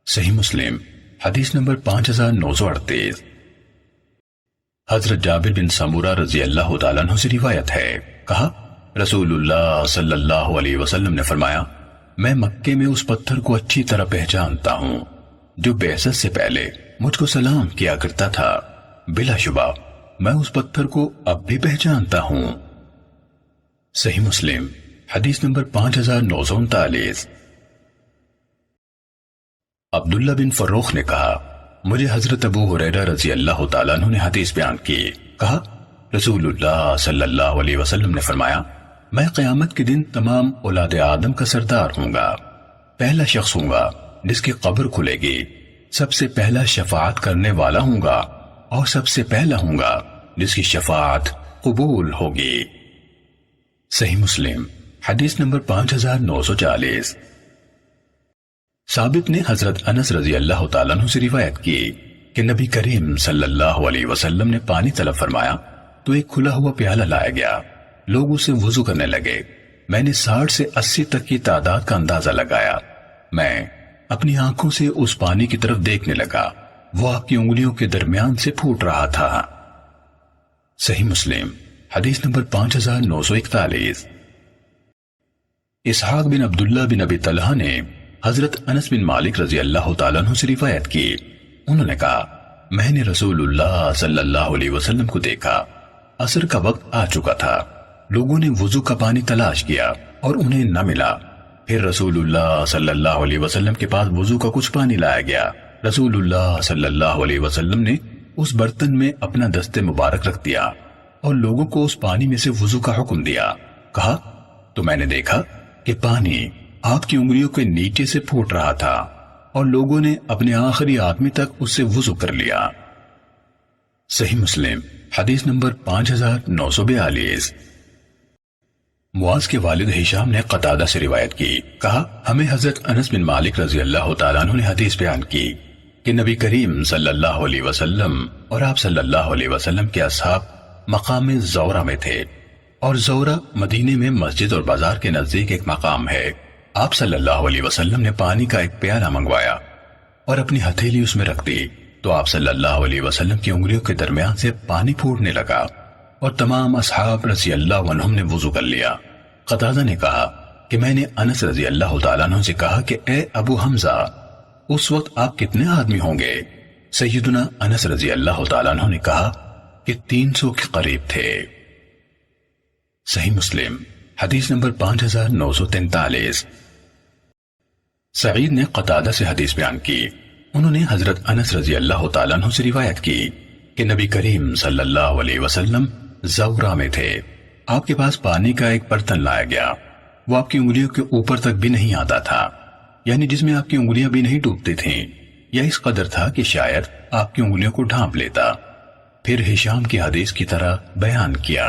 صحیح مسلم حدیث نمبر 5938۔ حضرت جابر بن سمورہ رضی اللہ تعالیٰ عنہ سے روایت ہے، کہا رسول اللہ صلی اللہ علیہ وسلم نے فرمایا، میں مکے میں اس پتھر کو اچھی طرح پہچانتا ہوں جو بعثت سے پہلے مجھ کو سلام کیا کرتا تھا، بلا شبہ میں اس پتھر کو اب بھی پہچانتا ہوں۔ صحیح مسلم حدیث نمبر 5939۔ عبداللہ بن فروخ نے کہا، مجھے حضرت ابو ہریرہ رضی اللہ تعالیٰ عنہ نے حدیث بیان کی، کہا رسول اللہ صلی اللہ علیہ وسلم نے فرمایا، میں قیامت کے دن تمام اولاد آدم کا سردار ہوں گا، پہلا شخص ہوں گا جس کی قبر کھلے گی، سب سے پہلا شفاعت کرنے والا ہوں گا، اور سب سے پہلا ہوں گا جس کی شفاعت قبول ہوگی۔ صحیح مسلم حدیث نمبر 5940۔ ثابت نے حضرت انس رضی اللہ تعالیٰ عنہ سے روایت کی کہ نبی کریم صلی اللہ علیہ وسلم نے پانی طلب فرمایا تو ایک کھلا ہوا پیالہ لایا گیا، لوگ اسے وضو کرنے لگے، میں نے 60 سے 80 تک کی تعداد کا اندازہ لگایا، میں اپنی آنکھوں سے اس پانی کی طرف دیکھنے لگا، وہ آپ کی انگلیوں کے درمیان سے پھوٹ رہا تھا۔ صحیح مسلم حدیث نمبر 5941۔ اسحاق بن عبداللہ بن ابی طلحہ نے حضرت انس بن مالک رضی اللہ تعالیٰ عنہ سے روایت کی، انہوں نے کہا، میں نے رسول اللہ صلی اللہ علیہ وسلم کو دیکھا، عصر کا وقت آ چکا تھا، لوگوں نے وضو کا پانی تلاش کیا اور انہیں نہ ملا، پھر رسول اللہ صلی اللہ علیہ وسلم کے پاس وضو کا کچھ پانی لایا گیا، رسول اللہ صلی اللہ علیہ وسلم نے اس برتن میں اپنا دست مبارک رکھ دیا اور لوگوں کو اس پانی میں سے وضو کا حکم دیا، کہا تو میں نے دیکھا کہ پانی آپ کی انگلیوں کے نیچے سے پھوٹ رہا تھا اور لوگوں نے اپنے آخری آدمی تک اس سے وضو کر لیا۔ صحیح مسلم حدیث نمبر 5942۔ معاذ کے والد ہشام نے قتادہ سے روایت کی، کہا ہمیں حضرت انس بن مالک رضی اللہ تعالیٰ عنہ نے حدیث بیان کی کہ نبی کریم صلی اللہ علیہ وسلم اور آپ صلی اللہ علیہ وسلم کے اصحاب مقام زورہ میں تھے، اور زورہ مدینے میں مسجد اور بازار کے نزدیک ایک مقام ہے۔ آپ صلی اللہ علیہ وسلم نے پانی کا ایک پیالہ منگوایا اور اپنی ہتھیلی اس میں رکھ دی، تو آپ صلی اللہ علیہ وسلم کی انگلیوں کے درمیان سے پانی پھوٹنے لگا اور تمام اصحاب رضی اللہ عنہم نے وضو کر لیا۔ قتادہ نے کہا کہ میں نے انس رضی اللہ تعالیٰ عنہ سے کہا کہ اے ابو حمزہ، اس وقت آپ کتنے آدمی ہوں گے؟ سیدنا انس رضی اللہ تعالیٰ عنہ نے کہا کہ 300 کے قریب تھے۔ صحیح مسلم حدیث نمبر 5943۔ سعید نے قتادہ سے حدیث بیان کی، انہوں نے حضرت انس رضی اللہ تعالیٰ عنہ سے روایت کی کہ نبی کریم صلی اللہ علیہ وسلم زورہ میں تھے، آپ کے پاس پانی کا ایک برتن لایا گیا، وہ آپ کی انگلیوں کے اوپر تک بھی نہیں آتا تھا، یعنی جس میں آپ کی انگلیاں بھی نہیں ڈوبتی تھیں، یا اس قدر تھا کہ شاید آپ کی انگلیوں کو ڈھانپ لیتا۔ پھر ہشام کی حدیث کی طرح بیان کیا۔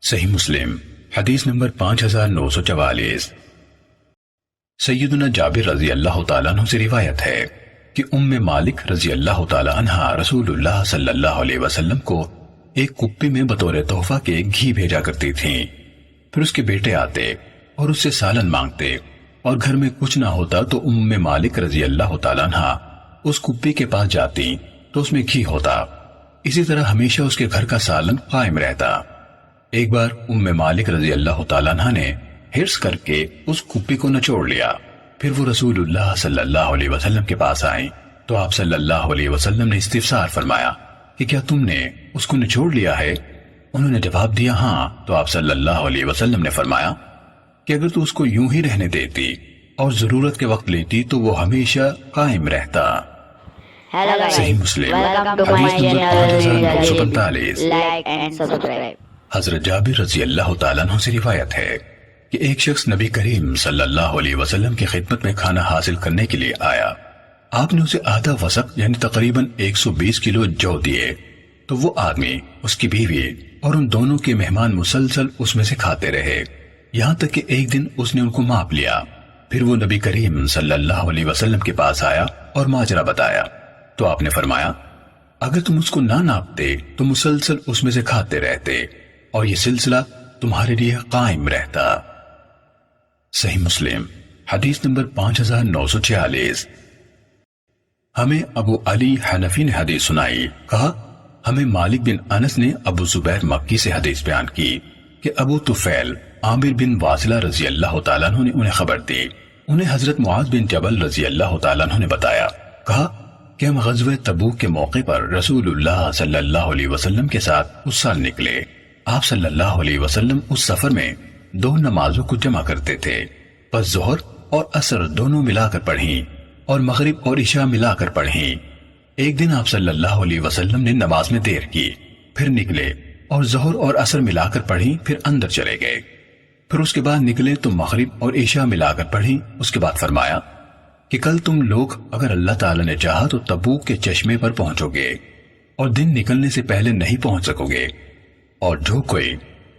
صحیح مسلم حدیث نمبر 5944۔ سیدنا جابر رضی اللہ تعالیٰ عنہ سے روایت ہے کہ ام مالک رضی اللہ تعالیٰ عنہ رسول اللہ صلی اللہ علیہ وسلم کو ایک کپی میں بطور تحفہ کے گھی بھیجا کرتی تھیں، پھر اس کے بیٹے آتے اور اس سے سالن مانگتے، اور گھر میں کچھ نہ ہوتا تو ام مالک رضی اللہ تعالیٰ عنہ اس کپی کے پاس جاتی تو اس میں گھی ہوتا، اسی طرح ہمیشہ اس کے گھر کا سالن قائم رہتا۔ ایک بار ام مالک رضی اللہ تعالیٰ عنہ نے حرص کر کے اس کپی کو نچوڑ لیا، پھر وہ رسول اللہ صلی اللہ علیہ وسلم کے پاس آئیں تو آپ صلی اللہ علیہ وسلم نے استفسار فرمایا کہ کیا تم نے اس کو نچوڑ لیا ہے؟ انہوں نے جواب دیا ہاں، تو آپ صلی اللہ علیہ وسلم نے فرمایا کہ اگر تو اس کو یوں ہی رہنے دیتی اور ضرورت کے وقت لیتی تو وہ ہمیشہ قائم رہتا۔ صحیح مسلم حدیث نمبر 5945۔ Like and subscribe. حضرت جابر رضی اللہ تعالیٰ عنہ سے روایت ہے کہ ایک شخص نبی کریم صلی اللہ علیہ وسلم کی خدمت میں کھانا حاصل کرنے کے لیے آیا، آپ نے اسے آدھا وسق یعنی تقریباً 120 کلو جو دیے، تو وہ آدمی، اس کی بیوی اور ان دونوں کے مہمان مسلسل اس میں سے کھاتے رہے، یہاں تک کہ ایک دن اس نے ان کو ماپ لیا۔ پھر وہ نبی کریم صلی اللہ علیہ وسلم کے پاس آیا اور ماجرا بتایا، تو آپ نے فرمایا اگر تم اس کو نہ ناپتے تو مسلسل اس میں سے کھاتے رہتے اور یہ سلسلہ تمہارے لیے قائم رہتا۔ صحیح مسلم حدیث نمبر 5946۔ ہمیں ابو علی حنفی نے حدیث سنائی، کہا ہمیں مالک بن انس نے ابو زبیر مکی سے حدیث بیان کی کہ ابو طفیل عامر بن واصلہ رضی اللہ تعالیٰ عنہ نے انہیں خبر دی، انہیں حضرت معاذ بن جبل رضی اللہ تعالیٰ عنہ نے بتایا، کہا کہ ہم غزوہ تبوک کے موقع پر رسول اللہ صلی اللہ علیہ وسلم کے ساتھ اس سال نکلے، آپ صلی اللہ علیہ وسلم اس سفر میں 2 نمازوں کو جمع کرتے تھے، پس ظہر اور عصر دونوں ملا کر پڑھیں اور مغرب اور عشاء ملا کر پڑھیں۔ ایک دن آپ صلی اللہ علیہ وسلم نے نماز میں دیر کی، پھر نکلے اور ظہر اور عصر ملا کر پڑھیں، پھر اندر چلے گئے، پھر اس کے بعد نکلے تو مغرب اور عشاء ملا کر پڑھیں، اس کے بعد فرمایا کہ کل تم لوگ اگر اللہ تعالی نے چاہا تو تبوک کے چشمے پر پہنچو گے اور دن نکلنے سے پہلے نہیں پہنچ سکو گے، اور جو کوئی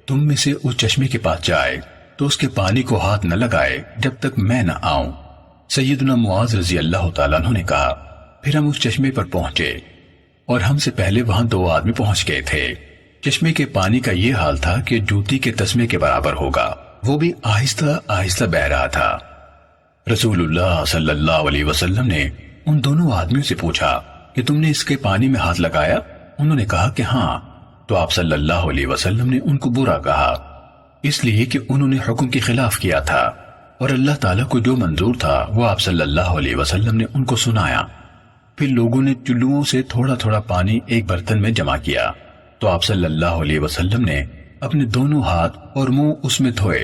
تم میں سے اس چشمے کے پاس جائے تو اس کے پانی کو ہاتھ نہ لگائے جب تک میں نہ آؤں۔ سیدنا معاذ رضی اللہ تعالیٰ عنہ نے کہا پھر ہم اس چشمے پر پہنچے اور ہم سے پہلے وہاں 2 آدمی پہنچ گئے تھے، چشمے کے پانی کا یہ حال تھا کہ جوتی کے تسمے کے برابر ہوگا، وہ بھی آہستہ آہستہ بہہ رہا تھا۔ رسول اللہ صلی اللہ علیہ وسلم نے ان دونوں آدمیوں سے پوچھا کہ تم نے اس کے پانی میں ہاتھ لگایا؟ انہوں نے کہا کہ ہاں، تو آپ صلی اللہ علیہ وسلم نے ان کو برا کہا، اس لیے کہ انہوں نے حکم کی خلاف کیا تھا، اور اللہ تعالیٰ کو جو منظور تھا وہ آپ صلی اللہ علیہ وسلم نے ان کو سنایا۔ پھر لوگوں نے چلوؤں سے تھوڑا تھوڑا پانی ایک برتن میں جمع کیا، تو آپ صلی اللہ علیہ وسلم نے اپنے دونوں ہاتھ اور منہ اس میں دھوئے،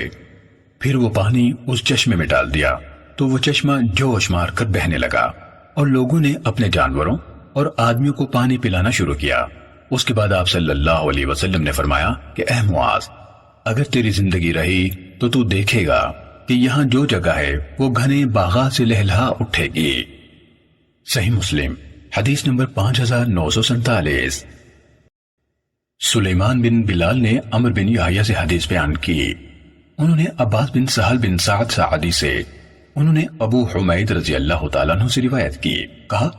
پھر وہ پانی اس چشمے میں ڈال دیا تو وہ چشمہ جوش مار کر بہنے لگا، اور لوگوں نے اپنے جانوروں اور آدمیوں کو پانی پلانا شروع کیا۔ اس کے بعد آپ صلی اللہ علیہ وسلم نے فرمایا کہ اے معاذ، اگر تیری زندگی رہی تو دیکھے گا کہ یہاں جو جگہ ہے وہ گھنے باغات سے لہلہا اٹھے گی۔ صحیح مسلم حدیث نمبر 5947۔ سلیمان بن بلال نے عمر بن یحییٰ سے حدیث بیان کی، انہوں نے عباس بن سہل بن سعد سعدی سے، انہوں نے ابو حمید رضی اللہ تعالیٰ عنہ سے روایت کی، کہا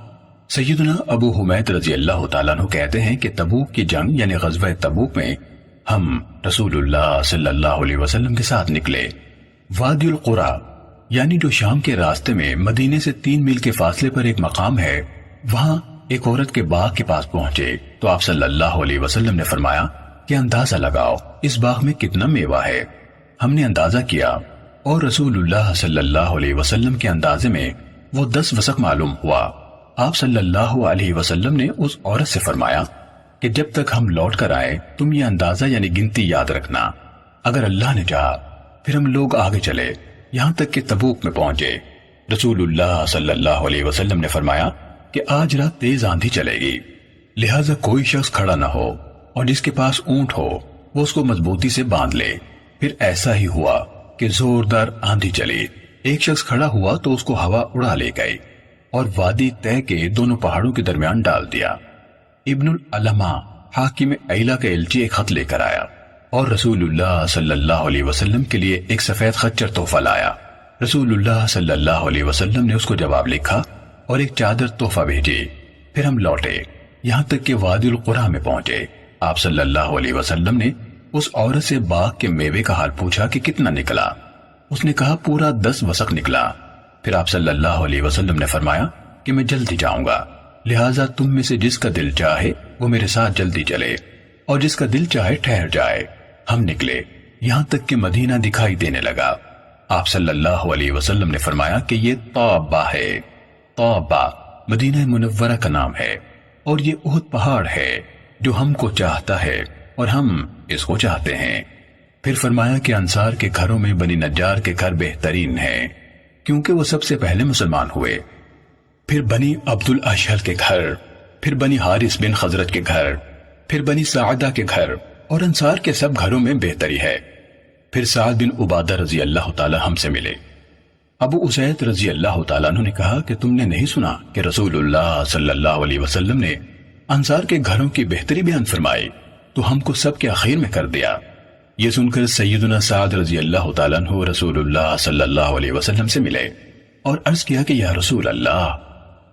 سیدنا ابو حمید رضی اللہ تعالیٰ عنہ کہتے ہیں کہ تبوک کی جنگ یعنی غزوہ تبوک میں ہم رسول اللہ صلی اللہ علیہ وسلم کے ساتھ نکلے۔ وادی القرا یعنی جو شام کے راستے میں مدینے سے 3 میل کے فاصلے پر ایک مقام ہے، وہاں ایک عورت کے باغ کے پاس پہنچے تو آپ صلی اللہ علیہ وسلم نے فرمایا کہ اندازہ لگاؤ اس باغ میں کتنا میوہ ہے۔ ہم نے اندازہ کیا اور رسول اللہ صلی اللہ علیہ وسلم کے اندازے میں وہ 10 وسق معلوم ہوا۔ آپ صلی اللہ علیہ وسلم نے اس عورت سے فرمایا کہ جب تک ہم لوٹ کر آئے تم یہ اندازہ یعنی گنتی یاد رکھنا، اگر اللہ نے چاہا پھر ہم لوگ آگے چلے یہاں تک کہ تبوک میں پہنچے۔ رسول اللہ صلی اللہ علیہ وسلم نے فرمایا کہ آج رات تیز آندھی چلے گی، لہٰذا کوئی شخص کھڑا نہ ہو اور جس کے پاس اونٹ ہو وہ اس کو مضبوطی سے باندھ لے۔ پھر ایسا ہی ہوا کہ زوردار آندھی چلی، ایک شخص کھڑا ہوا تو اس کو ہوا اڑا لے گئی اور وادی طے کے دونوں پہاڑوں کے درمیان ڈال دیا۔ ابن العلمہ حاکم ایلا کا ایلچی ایک خط لے کر آیا اور رسول اللہ صلی اللہ علیہ وسلم کے لیے ایک سفید خچر تحفہ لایا۔ رسول اللہ صلی اللہ علیہ وسلم نے اس کو جواب لکھا اور ایک چادر تحفہ بھیجی۔ پھر ہم لوٹے یہاں تک کہ وادی القرا میں پہنچے۔ آپ صلی اللہ علیہ وسلم نے اس عورت سے باغ کے میوے کا حال پوچھا کہ کتنا نکلا، اس نے کہا پورا 10 وسق نکلا۔ پھر آپ صلی اللہ علیہ وسلم نے فرمایا کہ میں جلدی جاؤں گا، لہٰذا تم میں سے جس کا دل چاہے وہ میرے ساتھ جلدی چلے اور جس کا دل چاہے ٹھہر جائے۔ ہم نکلے یہاں تک کہ مدینہ دکھائی دینے لگا۔ آپ صلی اللہ علیہ وسلم نے فرمایا کہ یہ طابہ ہے۔ طابہ مدینہ منورہ کا نام ہے اور یہ احد پہاڑ ہے جو ہم کو چاہتا ہے اور ہم اس کو چاہتے ہیں۔ پھر فرمایا کہ انصار کے گھروں میں بنی نجار کے گھر بہترین ہیں کیونکہ وہ سب سے پہلے مسلمان ہوئے، پھر بنی عبد الاشہل کے گھر، پھر بنی حارث بن خزرج کے گھر، پھر بنی سعدہ کے گھر، اور انصار کے سب گھروں میں بہتری ہے۔ پھر سعد بن عبادہ رضی اللہ تعالی ہم سے ملے۔ ابو اسید رضی اللہ تعالیٰ عنہ نے کہا کہ تم نے نہیں سنا کہ رسول اللہ صلی اللہ علیہ وسلم نے انصار کے گھروں کی بہتری بیان فرمائی تو ہم کو سب کے اخیر میں کر دیا۔ یہ سن کر سیدنا سعد رضی اللہ تعالیٰ عنہ رسول اللہ صلی اللہ علیہ وسلم سے ملے اور عرض کیا کہ یا رسول اللہ،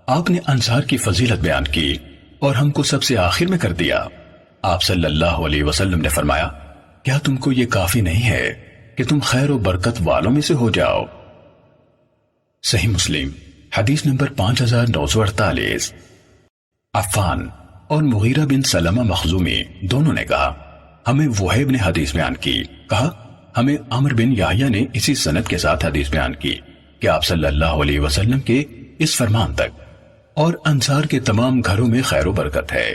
آپ نے انصار کی فضیلت بیان کی اور ہم کو سب سے آخر میں کر دیا۔ آپ صلی اللہ علیہ وسلم نے فرمایا کیا تم کو یہ کافی نہیں ہے کہ تم خیر و برکت والوں میں سے ہو جاؤ؟ صحیح مسلم حدیث نمبر 5948۔ عفان اور مغیرہ بن سلمہ مخزومی دونوں نے کہا ہمیں وہیب نے حدیث بیان کی، کہا ہمیں عمر بن یحییٰ نے اسی سند کے ساتھ حدیث بیان کی کہ آپ صلی اللہ علیہ وسلم کے اس فرمان تک اور انصار کے تمام گھروں میں خیر و برکت ہے۔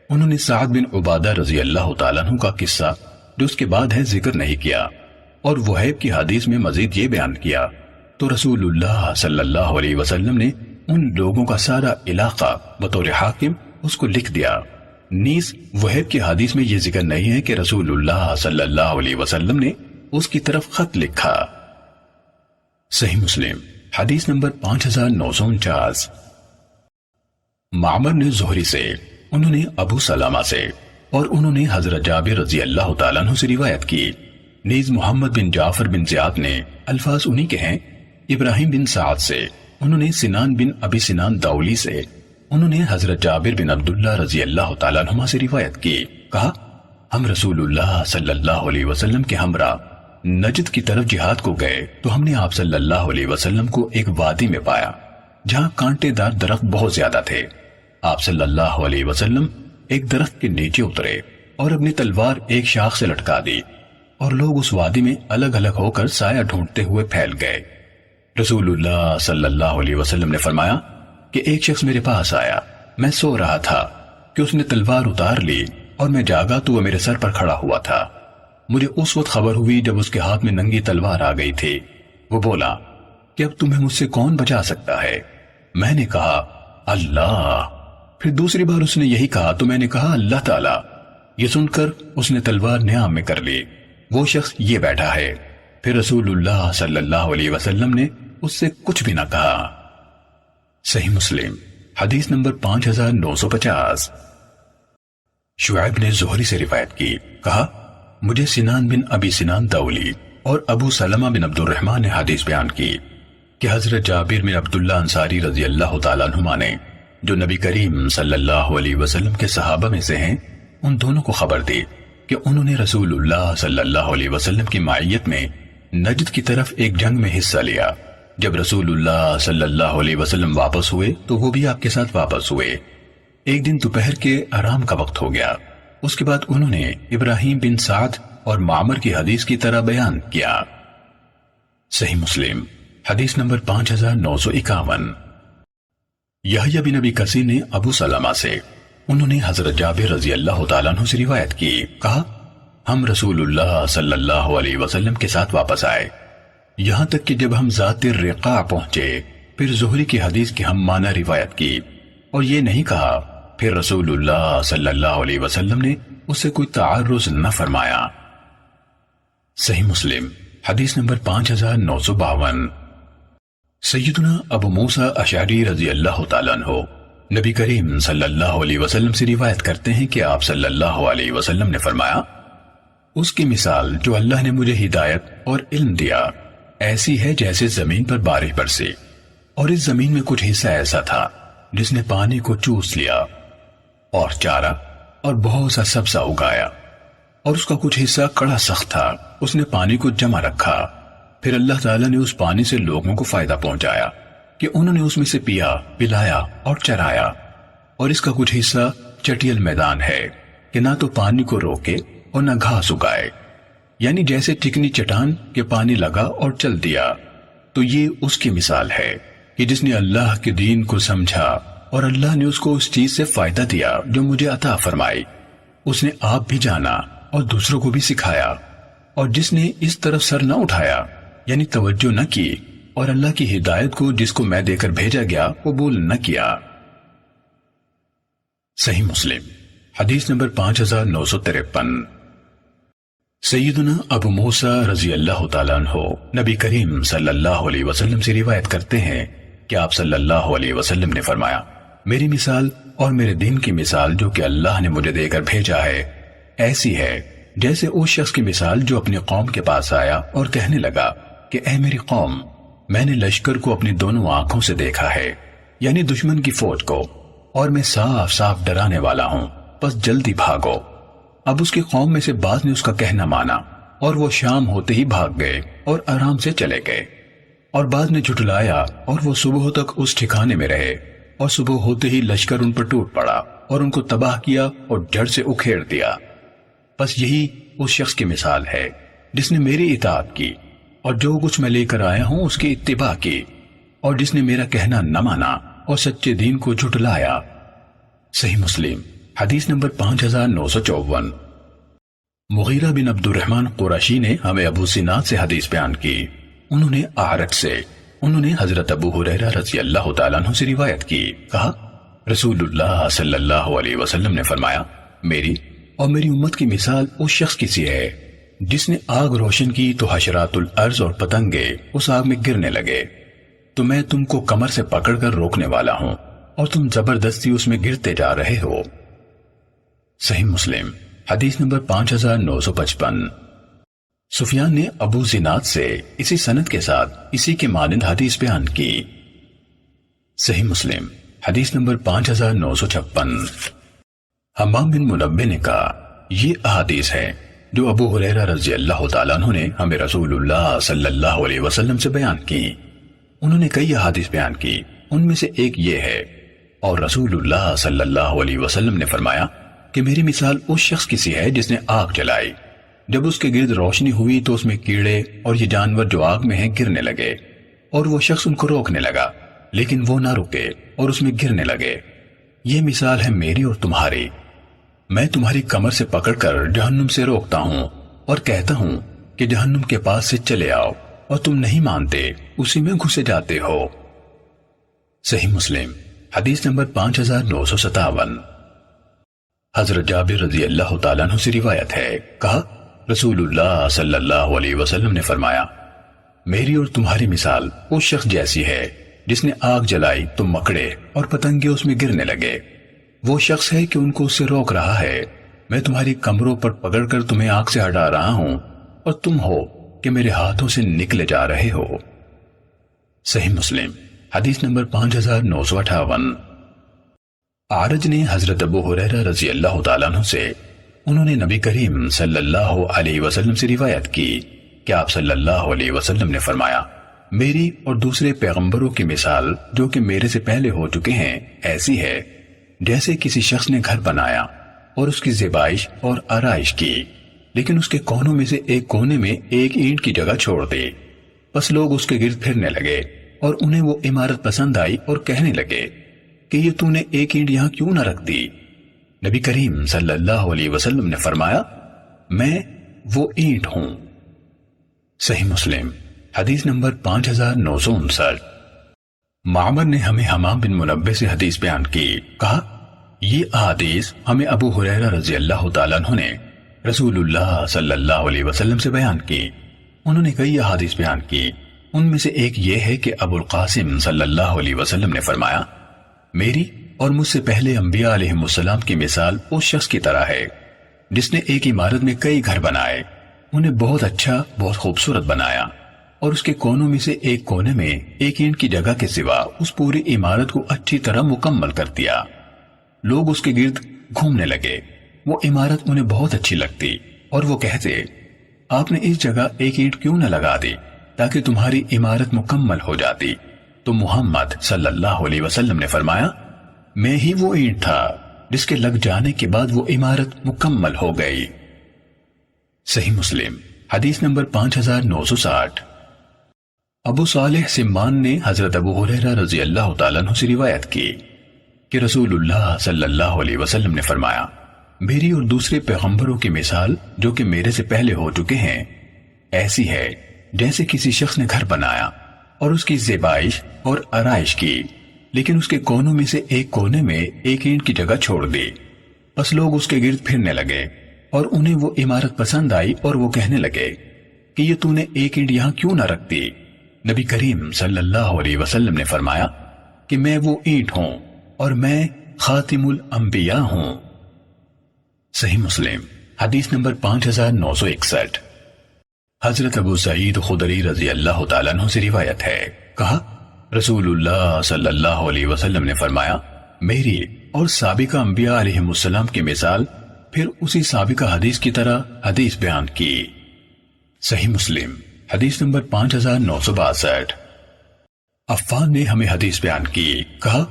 انہوں نے سعد بن عبادہ رضی اللہ تعالیٰ عنہ کا قصہ جو اس کے بعد ہے ذکر نہیں کیا، اور وہیب کی حدیث میں مزید یہ بیان کیا تو رسول اللہ صلی اللہ علیہ وسلم نے ان لوگوں کا سارا علاقہ بطور حاکم اس کو لکھ دیا۔ نیز وہیب کی حدیث میں یہ ذکر نہیں ہے کہ رسول اللہ صلی اللہ علیہ وسلم نے اس کی طرف خط لکھا۔ صحیح مسلم حدیث نمبر 5949۔ معمر نے زہری سے، انہوں نے ابو سلامہ سے، اور انہوں نے حضرت جابر رضی اللہ تعالیٰ عنہ سے روایت کی۔ نیز محمد بن جعفر بن زیاد نے، الفاظ انہی کے ہیں، ابراہیم بن سعد سے، انہوں نے سنان بن ابی سنان داولی سے، انہوں نے حضرت جابر بن عبداللہ رضی اللہ تعالیٰ عنہ سے روایت کی، کہا ہم رسول اللہ صلی اللہ علیہ وسلم کے ہمراہ نجد کی طرف جہاد کو گئے تو ہم نے آپ صلی اللہ علیہ وسلم کو ایک وادی میں پایا جہاں کانٹے دار درخت بہت زیادہ تھے۔ آپ صلی اللہ علیہ وسلم ایک درخت کے نیچے اترے اور اپنی تلوار ایک شاخ سے لٹکا دی اور لوگ اس وادی میں الگ الگ ہو کر سایہ ڈھونڈتے ہوئے پھیل گئے۔ رسول اللہ صلی اللہ علیہ وسلم نے فرمایا کہ ایک شخص میرے پاس آیا، میں سو رہا تھا کہ اس نے تلوار اتار لی اور میں جاگا تو وہ میرے سر پر کھڑا ہوا تھا۔ مجھے اس وقت خبر ہوئی جب اس کے ہاتھ میں ننگی تلوار آ گئی تھی۔ وہ بولا کہ اب تمہیں مجھ سے کون بچا سکتا ہے؟ میں نے کہا اللہ۔ پھر دوسری بار اس نے یہی کہا تو میں نے کہا اللہ تعالیٰ۔ یہ سن کر اس نے تلوار نیام میں کر لی، وہ شخص یہ بیٹھا ہے۔ پھر رسول اللہ صلی اللہ علیہ وسلم نے اس سے کچھ بھی نہ کہا۔ صحیح مسلم حدیث نمبر 5950۔ شعیب نے زہری سے روایت کی، کہا مجھے سنان بن ابی سنان تولی اور ابو سلمہ بن عبد الرحمن نے حدیث بیان کی کہ حضرت جابر بن عبداللہ انصاری رضی اللہ تعالیٰ عنہما نے، جو نبی کریم صلی اللہ علیہ وسلم کے صحابہ میں سے ہیں، ان دونوں کو خبر دی کہ انہوں نے رسول اللہ صلی اللہ علیہ وسلم کی معیت میں نجد کی طرف ایک جنگ میں حصہ لیا۔ جب رسول اللہ صلی اللہ علیہ وسلم واپس ہوئے تو وہ بھی آپ کے ساتھ واپس ہوئے۔ ایک دن دوپہر کے آرام کا وقت ہو گیا۔ اس کے بعد انہوں نے ابراہیم بن سعد اور معمر کی حدیث کی طرح بیان کیا۔ صحیح مسلم حدیث نمبر 5951۔ یحییٰ بن ابی کثیر نے ابو سلمہ سے، انہوں نے حضرت جابر رضی اللہ تعالیٰ عنہ سے روایت کی، کہا ہم رسول اللہ صلی اللہ علیہ وسلم کے ساتھ واپس آئے، یہاں تک کہ جب ہم ذات الرقاع پہنچے پھر زہری کی حدیث کی ہم معنی روایت کی، اور یہ نہیں کہا پھر رسول اللہ صلی اللہ علیہ وسلم نے اس سے کوئی تعرض نہ فرمایا۔ صحیح مسلم حدیث نمبر 5952۔ سیدنا ابو موسیٰ اشعری رضی اللہ تعالیٰ عنہ نبی کریم صلی اللہ علیہ وسلم سے روایت کرتے ہیں کہ آپ صلی اللہ علیہ وسلم نے فرمایا، اس کی مثال جو اللہ نے مجھے ہدایت اور علم دیا ایسی ہے جیسے زمین پر بارش برسی، اور اس زمین میں کچھ حصہ ایسا تھا جس نے پانی کو چوس لیا اور چارہ اور بہت سا سبزہ اگایا، اور اس کا کچھ حصہ کڑا سخت تھا، اس نے پانی کو جمع رکھا، پھر اللہ تعالیٰ نے اس پانی سے لوگوں کو فائدہ پہنچایا کہ انہوں نے اس میں سے پیا، پلایا اور چرایا، اور اس کا کچھ حصہ چٹیل میدان ہے کہ نہ تو پانی کو روکے اور نہ گھاس اگائے، یعنی جیسے چکنی چٹان کے پانی لگا اور چل دیا۔ تو یہ اس کی مثال ہے کہ جس نے اللہ کے دین کو سمجھا اور اللہ نے اس کو اس چیز سے فائدہ دیا جو مجھے عطا فرمائی، اس نے آپ بھی جانا اور دوسروں کو بھی سکھایا، اور جس نے اس طرف سر نہ اٹھایا یعنی توجہ نہ کی اور اللہ کی ہدایت کو جس کو میں دے کر بھیجا گیا قبول نہ کیا۔ صحیح مسلم حدیث نمبر 5953۔ سیدنا ابو موسیٰ رضی اللہ تعالیٰ عنہ نبی کریم صلی اللہ علیہ وسلم سے روایت کرتے ہیں کہ آپ صلی اللہ علیہ وسلم نے فرمایا، میری مثال اور میرے دین کی مثال جو کہ اللہ نے مجھے دے کر بھیجا ہے ایسی ہے جیسے اس شخص کی مثال جو اپنی قوم کے پاس آیا اور کہنے لگا کہ اے میری قوم، میں نے لشکر کو اپنی دونوں آنکھوں سے دیکھا ہے، یعنی دشمن کی فوج کو، اور میں صاف صاف ڈرانے والا ہوں، بس جلدی بھاگو۔ اب اس کی قوم میں سے بعض نے اس کا کہنا مانا اور وہ شام ہوتے ہی بھاگ گئے اور آرام سے چلے گئے، اور بعض نے جھٹلایا اور وہ صبح تک اس ٹھکانے میں رہے، اور صبح ہوتے ہی لشکر ان پر ٹوٹ پڑا اور ان کو تباہ کیا اور جڑ سے اکھیڑ دیا۔ بس یہی اس شخص کی مثال ہے جس نے میری اطاعت کی اور جو کچھ میں لے کر آیا ہوں اس کی اتباع کی، اور جس نے میرا کہنا نہ مانا اور سچے دین کو جھٹلایا۔ صحیح مسلم حدیث نمبر 5954۔ مغیرہ بن عبد الرحمن قرشی نے ہمیں ابو سناد سے حدیث بیان کی، انہوں نے اعرج سے، انہوں نے حضرت ابو ہریرہ رضی اللہ تعالیٰ عنہ سے روایت کی، کہا رسول اللہ صلی اللہ علیہ وسلم نے فرمایا، میری اور میری امت کی مثال اس شخص کی سی ہے جس نے آگ روشن کی تو حشرات الارض اور پتنگے اس آگ میں گرنے لگے، تو میں تم کو کمر سے پکڑ کر روکنے والا ہوں اور تم زبردستی اس میں گرتے جا رہے ہو۔ صحیح مسلم حدیث نمبر 5955۔ سفیان نے ابو زناد سے اسی سند کے ساتھ اسی کے مانند حدیث بیان کی۔ صحیح مسلم حدیث نمبر 5956۔ حمام بن منبہ نے کہا، یہ احادیث ہے جو ابو ہریرہ رضی اللہ تعالیٰ عنہ نے ہمیں رسول اللہ صلی اللہ علیہ وسلم سے بیان کی۔ انہوں نے کئی احادیث بیان کی، ان میں سے ایک یہ ہے، اور رسول اللہ صلی اللہ علیہ وسلم نے فرمایا کہ میری مثال اس شخص کی سی ہے جس نے آگ جلائی، جب اس کے گرد روشنی ہوئی تو اس میں کیڑے اور یہ جانور جو آگ میں ہیں گرنے لگے، اور وہ شخص ان کو روکنے لگا لیکن وہ نہ رکے اور اس میں گرنے لگے۔ یہ مثال ہے میری اور تمہاری، میں تمہاری کمر سے پکڑ کر جہنم سے روکتا ہوں اور کہتا ہوں کہ جہنم کے پاس سے چلے آؤ، اور تم نہیں مانتے، اسی میں گھسے جاتے ہو۔ صحیح مسلم حدیث نمبر 5957۔ حضرت جابر رضی اللہ تعالیٰ عنہ سے روایت ہے، کہا رسول اللہ صلی اللہ علیہ وسلم نے فرمایا، میری اور تمہاری مثال اس شخص جیسی ہے جس نے آگ جلائی تو مکڑے اور پتنگے اس میں گرنے لگے۔ وہ شخص ہے کہ ان کو اس سے روک رہا ہے میں تمہاری کمروں پر پکڑ کر تمہیں آگ سے ہٹا رہا ہوں اور تم ہو کہ میرے ہاتھوں سے نکلے جا رہے ہو۔ صحیح مسلم حدیث نمبر 5958۔ اعرج نے حضرت ابو ہریرہ رضی اللہ تعالیٰ عنہ سے، انہوں نے نبی کریم صلی اللہ علیہ وسلم سے روایت کی کہ آپ صلی اللہ علیہ وسلم نے فرمایا، میری اور دوسرے پیغمبروں کی مثال جو کہ میرے سے پہلے ہو چکے ہیں ایسی ہے جیسے کسی شخص نے گھر بنایا اور اس کی زیبائش اور آرائش کی، لیکن اس کے کونوں میں سے ایک کونے میں ایک اینٹ کی جگہ چھوڑ دی۔ بس لوگ اس کے گرد پھرنے لگے اور انہیں وہ عمارت پسند آئی اور کہنے لگے کہ یہ تو نے ایک اینٹ یہاں کیوں نہ رکھ دی؟ نبی کریم صلی اللہ علیہ وسلم نے فرمایا، میں وہ اینٹ ہوں۔ صحیح مسلم حدیث نمبر 5959۔ معمر نے ہمیں حمام بن منبہ سے حدیث بیان کی، کہا یہ احادیث ہمیں ابو ہریرہ رضی اللہ تعالیٰ عنہ نے رسول اللہ صلی اللہ علیہ وسلم سے بیان کی۔ انہوں نے کئی احادیث بیان کی، ان میں سے ایک یہ ہے کہ ابو القاسم صلی اللہ علیہ وسلم نے فرمایا، میری اور مجھ سے پہلے انبیاء علیہ السلام کی مثال اس شخص کی طرح ہے جس نے ایک عمارت میں کئی گھر بنائے، انہیں بہت اچھا بہت خوبصورت بنایا، اور اس کے کونوں میں سے ایک کونے میں ایک اینٹ کی جگہ کے سوا اس پوری عمارت کو اچھی طرح مکمل کر دیا۔ لوگ اس کے گرد گھومنے لگے، وہ عمارت انہیں بہت اچھی لگتی اور وہ کہتے، آپ نے اس جگہ ایک اینٹ کیوں نہ لگا دی تاکہ تمہاری عمارت مکمل ہو جاتی؟ تو محمد صلی اللہ علیہ وسلم نے فرمایا، میں ہی وہ اینٹ تھا جس کے لگ جانے کے بعد وہ عمارت مکمل ہو گئی۔ صحیح مسلم حدیث نمبر 5960۔ ابو صالح سمان نے حضرت ابو ہریرہ رضی اللہ تعالیٰ عنہ سے روایت کی کہ رسول اللہ صلی اللہ علیہ وسلم نے فرمایا، میری اور دوسرے پیغمبروں کی مثال جو کہ میرے سے پہلے ہو چکے ہیں ایسی ہے جیسے کسی شخص نے گھر بنایا اور اس کی زیبائش اور آرائش کی، لیکن اس کے کونوں میں سے ایک کونے میں ایک اینٹ کی جگہ چھوڑ دی۔ بس لوگ اس کے گرد پھرنے لگے اور انہیں وہ عمارت پسند آئی اور وہ کہنے لگے کہ یہ تو نے ایک اینٹ یہاں کیوں نہ رکھ دی؟ نبی کریم صلی اللہ علیہ وسلم نے فرمایا کہ میں وہ اینٹ ہوں اور میں خاتم الانبیاء ہوں۔ صحیح مسلم حدیث نمبر 5961۔ حضرت ابو سعید خدری رضی اللہ تعالیٰ عنہ سے روایت ہے، کہا رسول اللہ صلی اللہ علیہ وسلم نے فرمایا، میری اور سابقہ انبیاء علیہ السلام کی مثال، پھر اسی سابقہ حدیث کی طرح حدیث بیان کی۔ صحیح مسلم حدیث نمبر 5962۔ عفان نے ہمیں حدیث بیان کی، کہا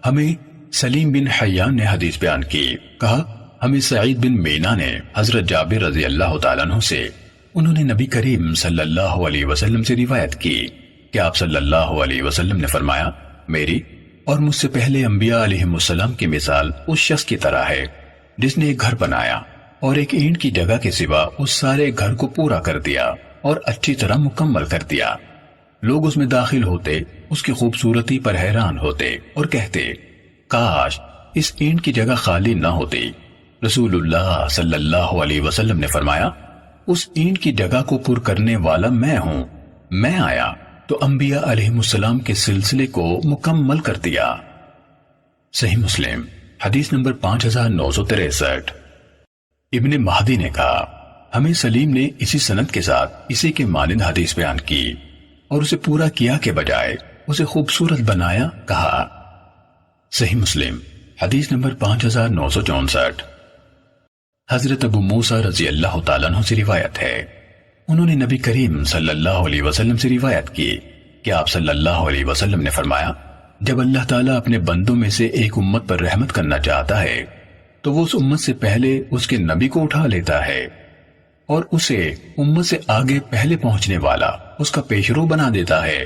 ہمیں سلیم بن حیان نے حدیث بیان کی، کہا ہمیں سعید بن مینا نے حضرت جابر رضی اللہ تعالیٰ عنہ سے، انہوں نے نبی کریم صلی اللہ علیہ وسلم سے روایت کی کہ آپ صلی اللہ علیہ وسلم نے فرمایا، میری اور مجھ سے پہلے انبیاء علیہ السلام کی مثال اس شخص کی طرح ہے جس نے ایک گھر بنایا اور ایک اینٹ کی جگہ کے سوا اس سارے گھر کو پورا کر دیا اور اچھی طرح مکمل کر دیا۔ لوگ اس میں داخل ہوتے، اس کی خوبصورتی پر حیران ہوتے اور کہتے، کاش اس اینٹ کی جگہ خالی نہ ہوتی۔ رسول اللہ صلی اللہ علیہ وسلم نے فرمایا، اس اینٹ کی جگہ کو پر کرنے والا میں ہوں، میں آیا تو انبیاء علیہ السلام کے سلسلے کو مکمل کر دیا۔ صحیح مسلم حدیث نمبر 5963۔ ابن مہدی نے کہا، ہمیں سلیم نے اسی سند کے ساتھ اسی کے مانند حدیث بیان کی اور اسے پورا کیا کے بجائے اسے خوبصورت بنایا کہا۔ صحیح مسلم حدیث نمبر 5964۔ حضرت ابو موسیٰ رضی اللہ تعالیٰ عنہ سے روایت ہے، انہوں نے نبی کریم صلی اللہ علیہ وسلم سے روایت کی کہ آپ صلی اللہ علیہ وسلم نے فرمایا، جب اللہ تعالیٰ اپنے بندوں میں سے ایک امت پر رحمت کرنا چاہتا ہے تو وہ اس امت سے پہلے اس کے نبی کو اٹھا لیتا ہے اور اسے امت سے آگے پہلے پہنچنے والا اس کا پیشرو بنا دیتا ہے،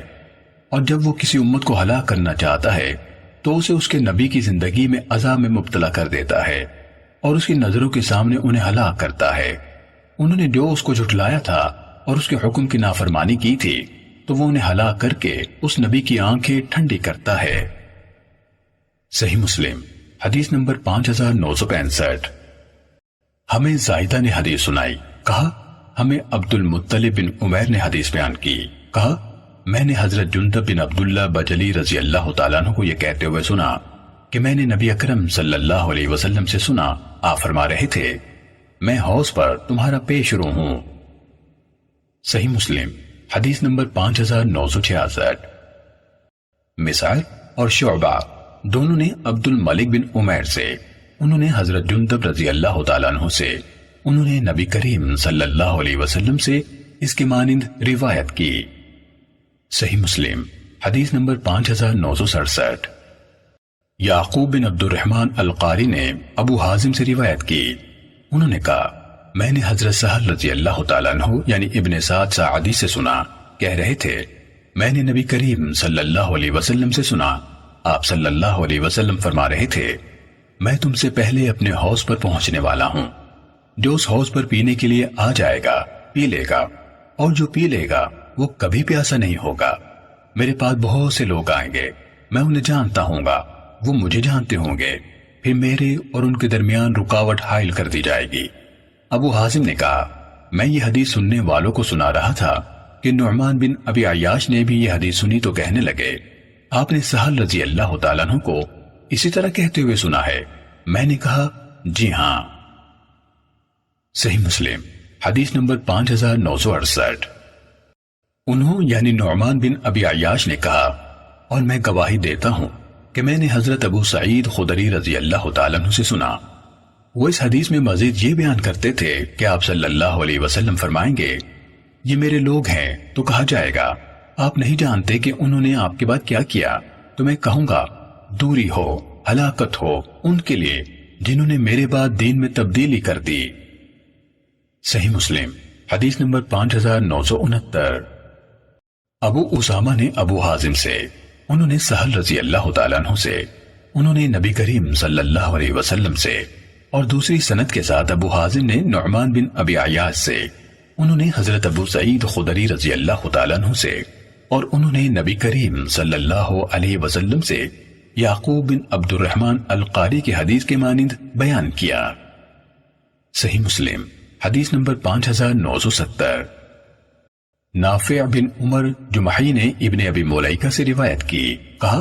اور جب وہ کسی امت کو ہلاک کرنا چاہتا ہے تو اسے اس کے نبی کی زندگی میں عذاب میں مبتلا کر دیتا ہے اور اس کی نظروں کے سامنے انہیں ہلاک کرتا ہے۔ انہوں نے جو اس کو جھٹلایا تھا اور اس کے حکم کی نافرمانی کی تھی تو وہ انہیں ہلاک کر کے اس نبی کی آنکھیں ٹھنڈی کرتا ہے۔ صحیح مسلم حدیث نمبر 5965۔ ہمیں زائدہ نے حدیث سنائی، کہا ہمیں عبد المطلب بن عمیر نے حدیث بیان کی، کہا میں نے حضرت جندب بن عبداللہ بجلی رضی اللہ تعالیٰ عنہ کو یہ کہتے ہوئے سنا کہ میں نے نبی اکرم صلی اللہ علیہ وسلم سے سنا، آپ فرما رہے تھے، میں حوض پر تمہارا پیش رو ہوں۔ صحیح مسلم حدیث نمبر 5966۔ مسعر اور شعبہ دونوں نے عبد الملک بن عمیر سے، انہوں نے حضرت جندب رضی اللہ تعالیٰ عنہ سے، انہوں نے نبی کریم صلی اللہ علیہ وسلم سے اس کے مانند روایت کی۔ صحیح مسلم حدیث نمبر 5967۔ یعقوب بن عبد الرحمن القاری نے ابو حازم سے روایت کی، انہوں نے کہا میں نے حضرت سہل رضی اللہ تعالیٰ عنہ یعنی ابن سعد ساعدی سے سنا، کہہ رہے تھے میں نے نبی کریم صلی اللہ علیہ وسلم سے سنا، آپ صلی اللہ علیہ وسلم فرما رہے تھے میں تم سے پہلے اپنے حوض پر پہنچنے والا ہوں، جو اس حوض پر پینے کے لیے آ جائے گا پی لے گا، اور جو پی لے گا وہ کبھی پیاسا نہیں ہوگا۔ میرے پاس بہت سے لوگ آئیں گے، میں انہیں جانتا ہوں گا، وہ مجھے جانتے ہوں گے، پھر میرے اور ان کے درمیان رکاوٹ حائل کر دی جائے گی۔ ابو حازم نے کہا میں یہ حدیث سننے والوں کو سنا رہا تھا کہ نعمان بن ابی عیاش نے بھی یہ حدیث سنی تو کہنے لگے آپ نے سہل رضی اللہ تعالیٰ عنہ کو اسی طرح کہتے ہوئے سنا ہے؟ میں نے کہا جی ہاں۔ صحیح مسلم حدیث نمبر 5968۔ انہوں یعنی نعمان بن ابی عیاش نے کہا اور میں گواہی دیتا ہوں کہ میں نے حضرت ابو سعید خدری رضی اللہ تعالیٰ عنہ سے سنا، وہ اس حدیث میں مزید یہ بیان کرتے تھے کہ آپ صلی اللہ علیہ وسلم فرمائیں گے یہ میرے لوگ ہیں، تو کہا جائے گا آپ نہیں جانتے کہ انہوں نے آپ کے بعد کیا کیا، تو میں کہوں گا دوری ہو، ہلاکت ہو ان کے لیے جنہوں نے میرے بعد دین میں تبدیلی کر دی۔ صحیح مسلم حدیث نمبر 5969۔ ابو اسامہ نے ابو حازم سے، انہوں نے سہل رضی اللہ تعالیٰ عنہ سے، انہوں نے نبی کریم صلی اللہ علیہ وسلم سے، اور دوسری سند کے ساتھ ابو حازم نے نعمان بن ابی عیاش سے، انہوں نے حضرت ابو سعید خدری رضی اللہ تعالیٰ عنہ سے، اور انہوں نے نبی کریم صلی اللہ علیہ وسلم سے یعقوب بن عبد الرحمن القاری کی حدیث کے مانند بیان کیا۔ صحیح مسلم حدیث نمبر 5970۔ نافع بن عمر جمحی نے ابن ابی ملیکہ سے روایت کی، کہا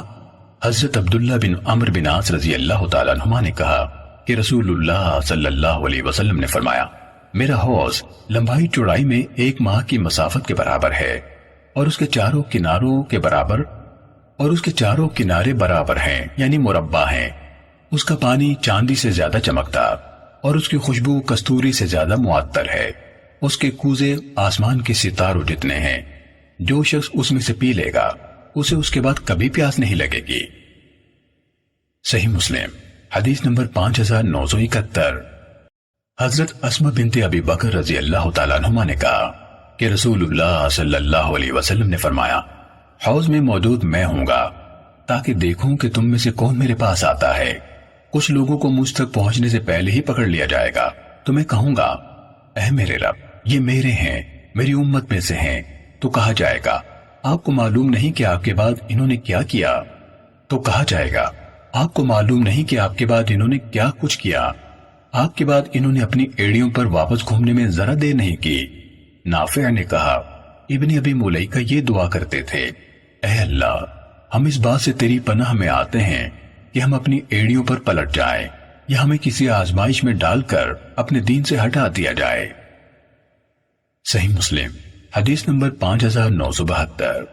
حضرت عبداللہ بن عمرو بن عاص رضی اللہ تعالیٰ عنہما نے کہا کہ رسول اللہ صلی اللہ علیہ وسلم نے فرمایا میرا حوض لمبائی چوڑائی میں 1 ماہ کی مسافت کے برابر ہے، اور اس کے چاروں کناروں کے برابر، اور اس کے چاروں کنارے برابر ہیں یعنی مربع ہیں، اس کا پانی چاندی سے زیادہ چمکتا، اور اس کی خوشبو کستوری سے زیادہ معطر ہے، اس کے کوزے آسمان کے ستاروں جتنے ہیں، جو شخص اس میں سے پی لے گا اسے اس کے بعد کبھی پیاس نہیں لگے گی۔ صحیح مسلم حدیث نمبر 5971۔ حضرت اسمہ بنت ابی بکر رضی اللہ تعالیٰ عنہما نے کہا کہ رسول اللہ صلی اللہ علیہ وسلم نے فرمایا حوض میں موجود میں ہوں گا تاکہ دیکھوں کہ تم میں سے کون میرے پاس آتا ہے، کچھ لوگوں کو مجھ تک پہنچنے سے پہلے ہی پکڑ لیا جائے گا، تو میں کہوں گا اے میرے رب یہ میرے ہیں، میری امت میں سے ہیں، تو کہا جائے گا آپ کو معلوم نہیں کہ آپ کے بعد انہوں نے کیا کیا، تو کہا جائے گا آپ کو معلوم نہیں کہ آپ کے بعد انہوں نے کیا کچھ کیا، آپ کے بعد انہوں نے اپنی ایڑیوں پر واپس گھومنے میں ذرا دیر نہیں کی۔ نافع نے کہا ابن ابی ملیکہ یہ دعا کرتے تھے اے اللہ ہم اس بات سے تیری پناہ میں آتے ہیں کہ ہم اپنی ایڑیوں پر پلٹ جائیں یا ہمیں کسی آزمائش میں ڈال کر اپنے دین سے ہٹا دیا جائے۔ صحیح مسلم حدیث نمبر 5972۔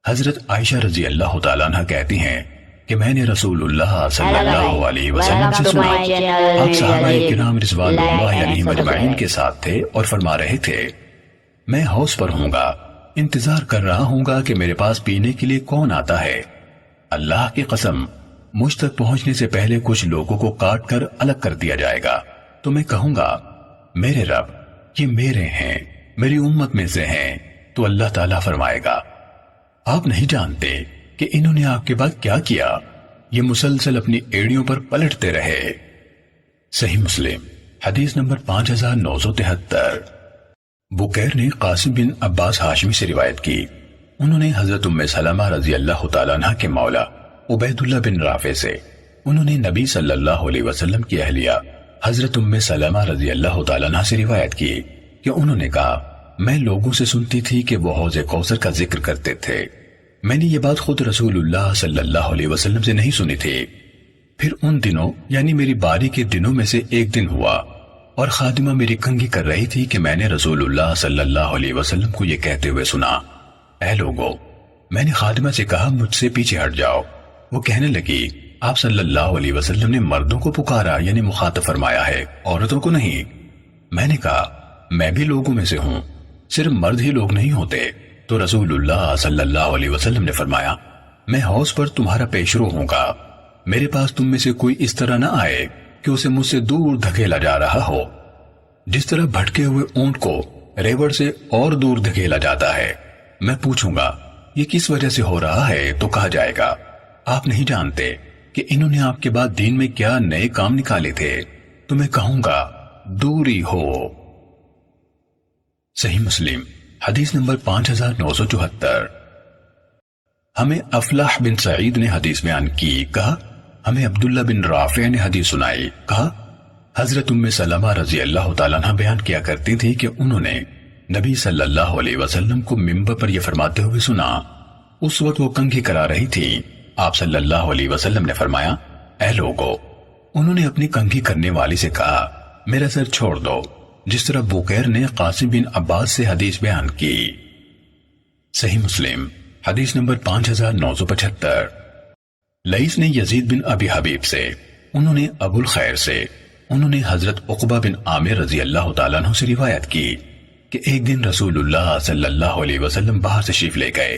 حضرت عائشہ رضی اللہ تعالیٰ عنہ کہتی ہیں کہ میں نے رسول اللہ صلی اللہ علیہ وسلم سے سنا آپ صحابہ کرام رضوان اللہ علیہم اجمعین کے ساتھ تھے اور فرما رہے تھے میں حوض پر ہوں گا، انتظار کر رہا ہوں گا کہ میرے پاس پینے کے لیے کون آتا ہے، اللہ کی قسم مجھ تک پہنچنے سے پہلے کچھ لوگوں کو کاٹ کر الگ کر دیا جائے گا، تو میں کہوں گا میرے رب یہ میرے ہیں، میری امت میں سے ہیں، تو اللہ تعالیٰ فرمائے گا آپ نہیں جانتے کہ انہوں نے آپ کے بعد کیا کیا، یہ مسلسل اپنی ایڑیوں پر پلٹتے رہے۔ صحیح مسلم حدیث نمبر 5973۔ بکیر نے قاسم بن عباس ہاشمی سے روایت کی، انہوں نے حضرت ام سلمہ رضی اللہ تعالیٰ عنہ کے مولا عبید اللہ بن رافع سے، انہوں نے نبی صلی اللہ علیہ وسلم کی اہلیہ حضرت ام سلمہ رضی اللہ تعالیٰ عنہ سے روایت کی کہ انہوں نے کہا میں لوگوں سے سنتی تھی کہ وہ حوض کوثر کا ذکر کرتے تھے، میں نے یہ بات خود رسول اللہ صلی اللہ علیہ وسلم سے نہیں سنی تھی۔ پھر ان دنوں یعنی میری باری کے دنوں میں سے ایک دن ہوا اور خادمہ میری کنگھی کر رہی تھی کہ میں نے رسول اللہ صلی اللہ علیہ وسلم کو یہ کہتے ہوئے سنا، اے لوگو، میں نے خادمہ سے کہا مجھ سے پیچھے ہٹ جاؤ۔ وہ کہنے لگی، آپ صلی اللہ علیہ وسلم نے مردوں کو پکارا یعنی مخاطب فرمایا ہے، عورتوں کو نہیں۔ میں نے کہا، میں بھی لوگوں میں سے ہوں، صرف مرد ہی لوگ نہیں ہوتے۔ تو رسول اللہ صلی اللہ علیہ وسلم نے فرمایا، میں حوض پر تمہارا پیشرو ہوں گا، میرے پاس تم میں سے کوئی اس طرح نہ آئے کہ اسے مجھ سے دور دھکیلا جا رہا ہو، جس طرح بھٹکے ہوئے اونٹ کو ریوڑ سے اور دور دھکیلا جاتا ہے۔ میں پوچھوں گا یہ کس وجہ سے ہو رہا ہے تو کہا جائے گا، آپ نہیں جانتے کہ انہوں نے آپ کے بعد دین میں کیا نئے کام نکالے تھے۔ تو میں کہوں گا دوری ہو۔ صحیح مسلم حدیث نمبر 5974۔ ہمیں افلاح بن سعید نے حدیث بیان کی، کہا ہمیں عبداللہ بن رافع نے حدیث سنائی، کہا حضرت ام سلمہ رضی اللہ تعالیٰ عنہ بیان کیا کرتی تھی کہ انہوں نے نبی صلی اللہ علیہ وسلم کو منبر پر یہ فرماتے ہوئے سنا۔ اس وقت وہ کنگھی کرا رہی تھی۔ آپ صلی اللہ علیہ وسلم نے فرمایا، اے لوگو، انہوں نے اپنی کنگھی کرنے والی سے کہا میرا سر چھوڑ دو، جس طرح بوقیر نے قاسم بن عباس سے حدیث بیان کی۔ صحیح مسلم حدیث نمبر 5975۔ لیث نے یزید بن ابی حبیب سے، انہوں نے ابو الخیر سے، انہوں نے حضرت عقبہ بن عامر رضی اللہ تعالیٰ عنہ سے روایت کی کہ ایک دن رسول اللہ صلی اللہ علیہ وسلم باہر تشریف لے گئے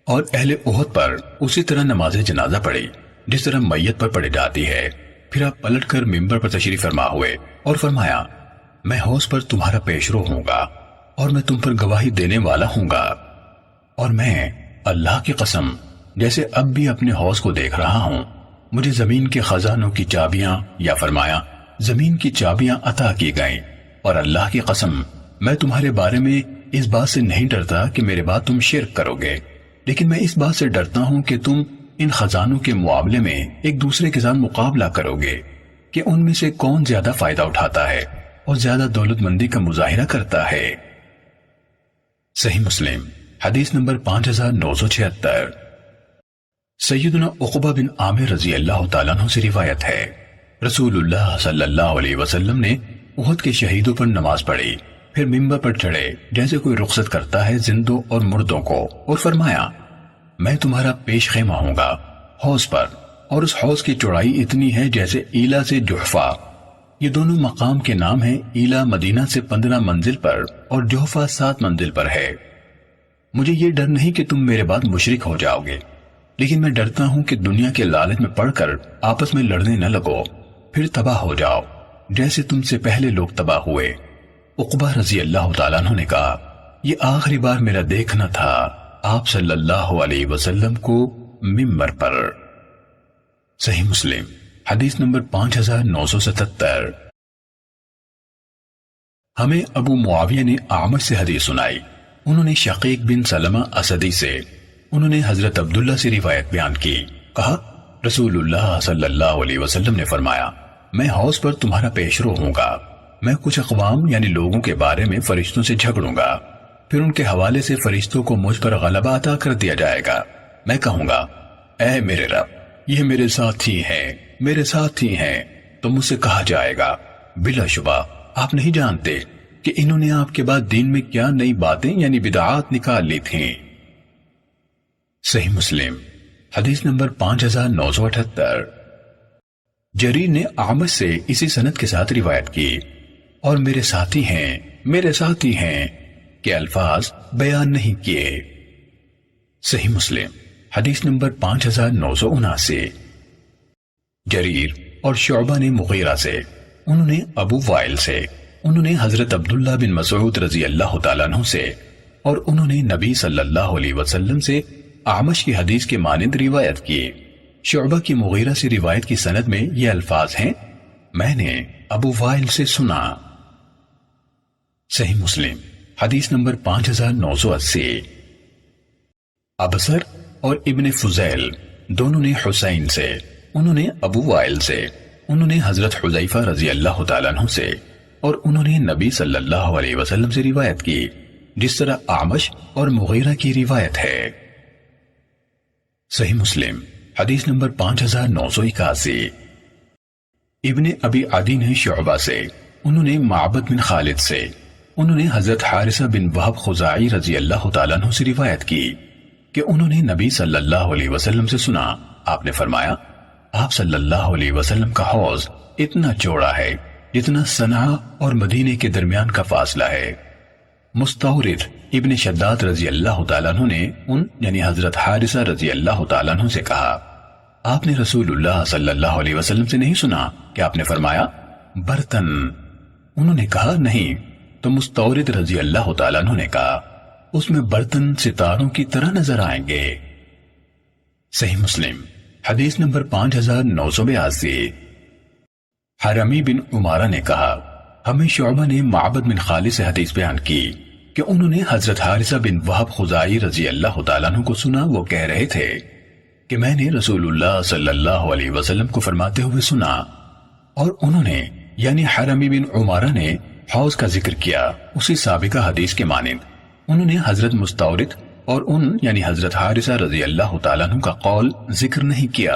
اور اہل احد پر اسی طرح نماز جنازہ پڑھی جس طرح میت پر پڑھی جاتی ہے۔ پھر آپ پلٹ کر منبر پر تشریف فرما ہوئے اور فرمایا، میں حوض پر تمہارا پیشرو ہوں گا اور میں تم پر گواہی دینے والا ہوں گا، اور میں اللہ کی قسم جیسے اب بھی اپنے حوض کو دیکھ رہا ہوں، مجھے زمین کے خزانوں کی چابیاں یا فرمایا زمین کی چابیاں عطا کی گئیں، اور اللہ کی قسم میں تمہارے بارے میں اس بات سے نہیں ڈرتا کہ میرے بعد تم شرک کرو گے، لیکن میں اس بات سے ڈرتا ہوں کہ تم ان خزانوں کے معاملے میں ایک دوسرے کے ساتھ مقابلہ کرو گے کہ ان میں سے کون زیادہ فائدہ اٹھاتا ہے اور زیادہ دولت مندی کا مظاہرہ کرتا ہے۔ صحیح مسلم حدیث نمبر 5976۔ سیدنا عقبہ بن عامر رضی اللہ تعالیٰ عنہ سے روایت ہے، رسول اللہ صلی اللہ علیہ وسلم نے احد کے شہیدوں پر نماز پڑھی، پھر منبر پر چڑھے جیسے کوئی رخصت کرتا ہے زندوں اور مردوں کو، اور فرمایا، میں تمہارا پیش خیمہ ہوں گا حوض پر، اور اس حوض کی چوڑائی اتنی ہے جیسے ایلا سے جحفہ۔ یہ دونوں مقام کے نام ہیں، ایلا مدینہ سے 15 منزل پر اور جحفہ 7 منزل پر ہے۔ مجھے یہ ڈر نہیں کہ تم میرے بعد مشرک ہو جاؤ گے، لیکن میں ڈرتا ہوں کہ دنیا کے لالچ میں پڑھ کر آپس میں لڑنے نہ لگو، پھر تباہ ہو جاؤ جیسے تم سے پہلے لوگ تباہ ہوئے۔ عقبہ رضی اللہ تعالیٰ عنہ نے کہا، یہ آخری بار میرا دیکھنا تھا آپ صلی اللہ علیہ وسلم کو منبر پر۔ صحیح مسلم حدیث نمبر 5977۔ ہمیں ابو معاویہ نے اعمش سے حدیث سنائی، انہوں نے شقیق بن سلمہ اسدی سے، انہوں نے حضرت عبداللہ سے روایت بیان کی، کہا رسول اللہ صلی اللہ علیہ وسلم نے فرمایا، میں حوض پر تمہارا پیشرو ہوں گا، میں کچھ اقوام یعنی لوگوں کے بارے میں فرشتوں سے جھگڑوں گا، پھر ان کے حوالے سے فرشتوں کو مجھ پر غلبہ عطا کر دیا جائے گا۔ میں کہوں گا، اے میرے رب، یہ میرے ساتھی ہیں، میرے ساتھی ہیں، تو مجھ سے کہا جائے گا، بلا شبہ آپ نہیں جانتے کہ انہوں نے آپ کے بعد دین میں کیا نئی باتیں یعنی بدعات نکال لی تھیں۔ صحیح مسلم حدیث نمبر 5978۔ جریر نے اعمش سے اسی سند کے ساتھ روایت کی، اور میرے ساتھی ہیں، میرے ساتھی ہیں کے الفاظ بیان نہیں کیے۔ صحیح مسلم حدیث نمبر 5979۔ جریر اور شعبہ نے مغیرہ سے، انہوں نے ابو وائل سے، انہوں نے حضرت عبداللہ بن مسعود رضی اللہ تعالیٰ عنہ سے، اور انہوں نے نبی صلی اللہ علیہ وسلم سے اعمش کی حدیث کے مانند روایت کی۔ شعبہ کی مغیرہ سے روایت کی سند میں یہ الفاظ ہیں، میں نے ابو وائل سے سنا۔ صحیح مسلم حدیث نمبر 5980۔ ابصر اور ابن فضیل دونوں نے حسین سے، انہوں نے ابو وائل سے، انہوں نے حضرت حذیفہ رضی اللہ تعالیٰ عنہ سے، اور انہوں نے نبی صلی اللہ علیہ وسلم سے روایت کی، جس طرح اعمش اور مغیرہ کی روایت ہے۔ صحیح مسلم حدیث نمبر 5981۔ ابن ابی عدی نے شعبہ سے، انہوں نے معبد بن خالد سے، انہوں نے حضرت حارثہ بن وہب خزاعی رضی اللہ تعالیٰ عنہ سے روایت کی کہ انہوں نے نبی صلی اللہ علیہ وسلم سے سنا، آپ نے فرمایا آپ صلی اللہ علیہ وسلم کا حوض اتنا چوڑا ہے جتنا صنعاء اور مدینے کے درمیان کا فاصلہ ہے۔ مستورد ابن شداد رضی اللہ تعالیٰ عنہ نے ان یعنی حضرت حارثہ رضی اللہ تعالیٰ عنہ سے کہا آپ نے رسول اللہ صلی اللہ علیہ وسلم سے نہیں سنا کہ آپ نے فرمایا برتن؟ انہوں نے کہا نہیں۔ تو مستورد رضی اللہ تعالیٰ عنہ نے کہا اس میں برتن ستاروں کی طرح نظر آئیں گے۔ صحیح مسلم حدیث نمبر 5982۔ حرمی بن عمارہ نے کہا ہمیں شعبہ نے معبد بن خالد سے حدیث بیان کی کہ انہوں نے حضرت حارثہ بن وہب خزاعی رضی اللہ تعالیٰ عنہ کو سنا، وہ کہہ رہے تھے کہ میں نے رسول اللہ صلی اللہ علیہ وسلم کو فرماتے ہوئے سنا، اور انہوں نے یعنی حرمی بن عمارہ نے حوض کا ذکر کیا اسی سابقہ حدیث کے مانند۔ انہوں نے حضرت مستورد اور ان یعنی حضرت حارثہ رضی اللہ تعالیٰ عنہ کا قول ذکر نہیں کیا۔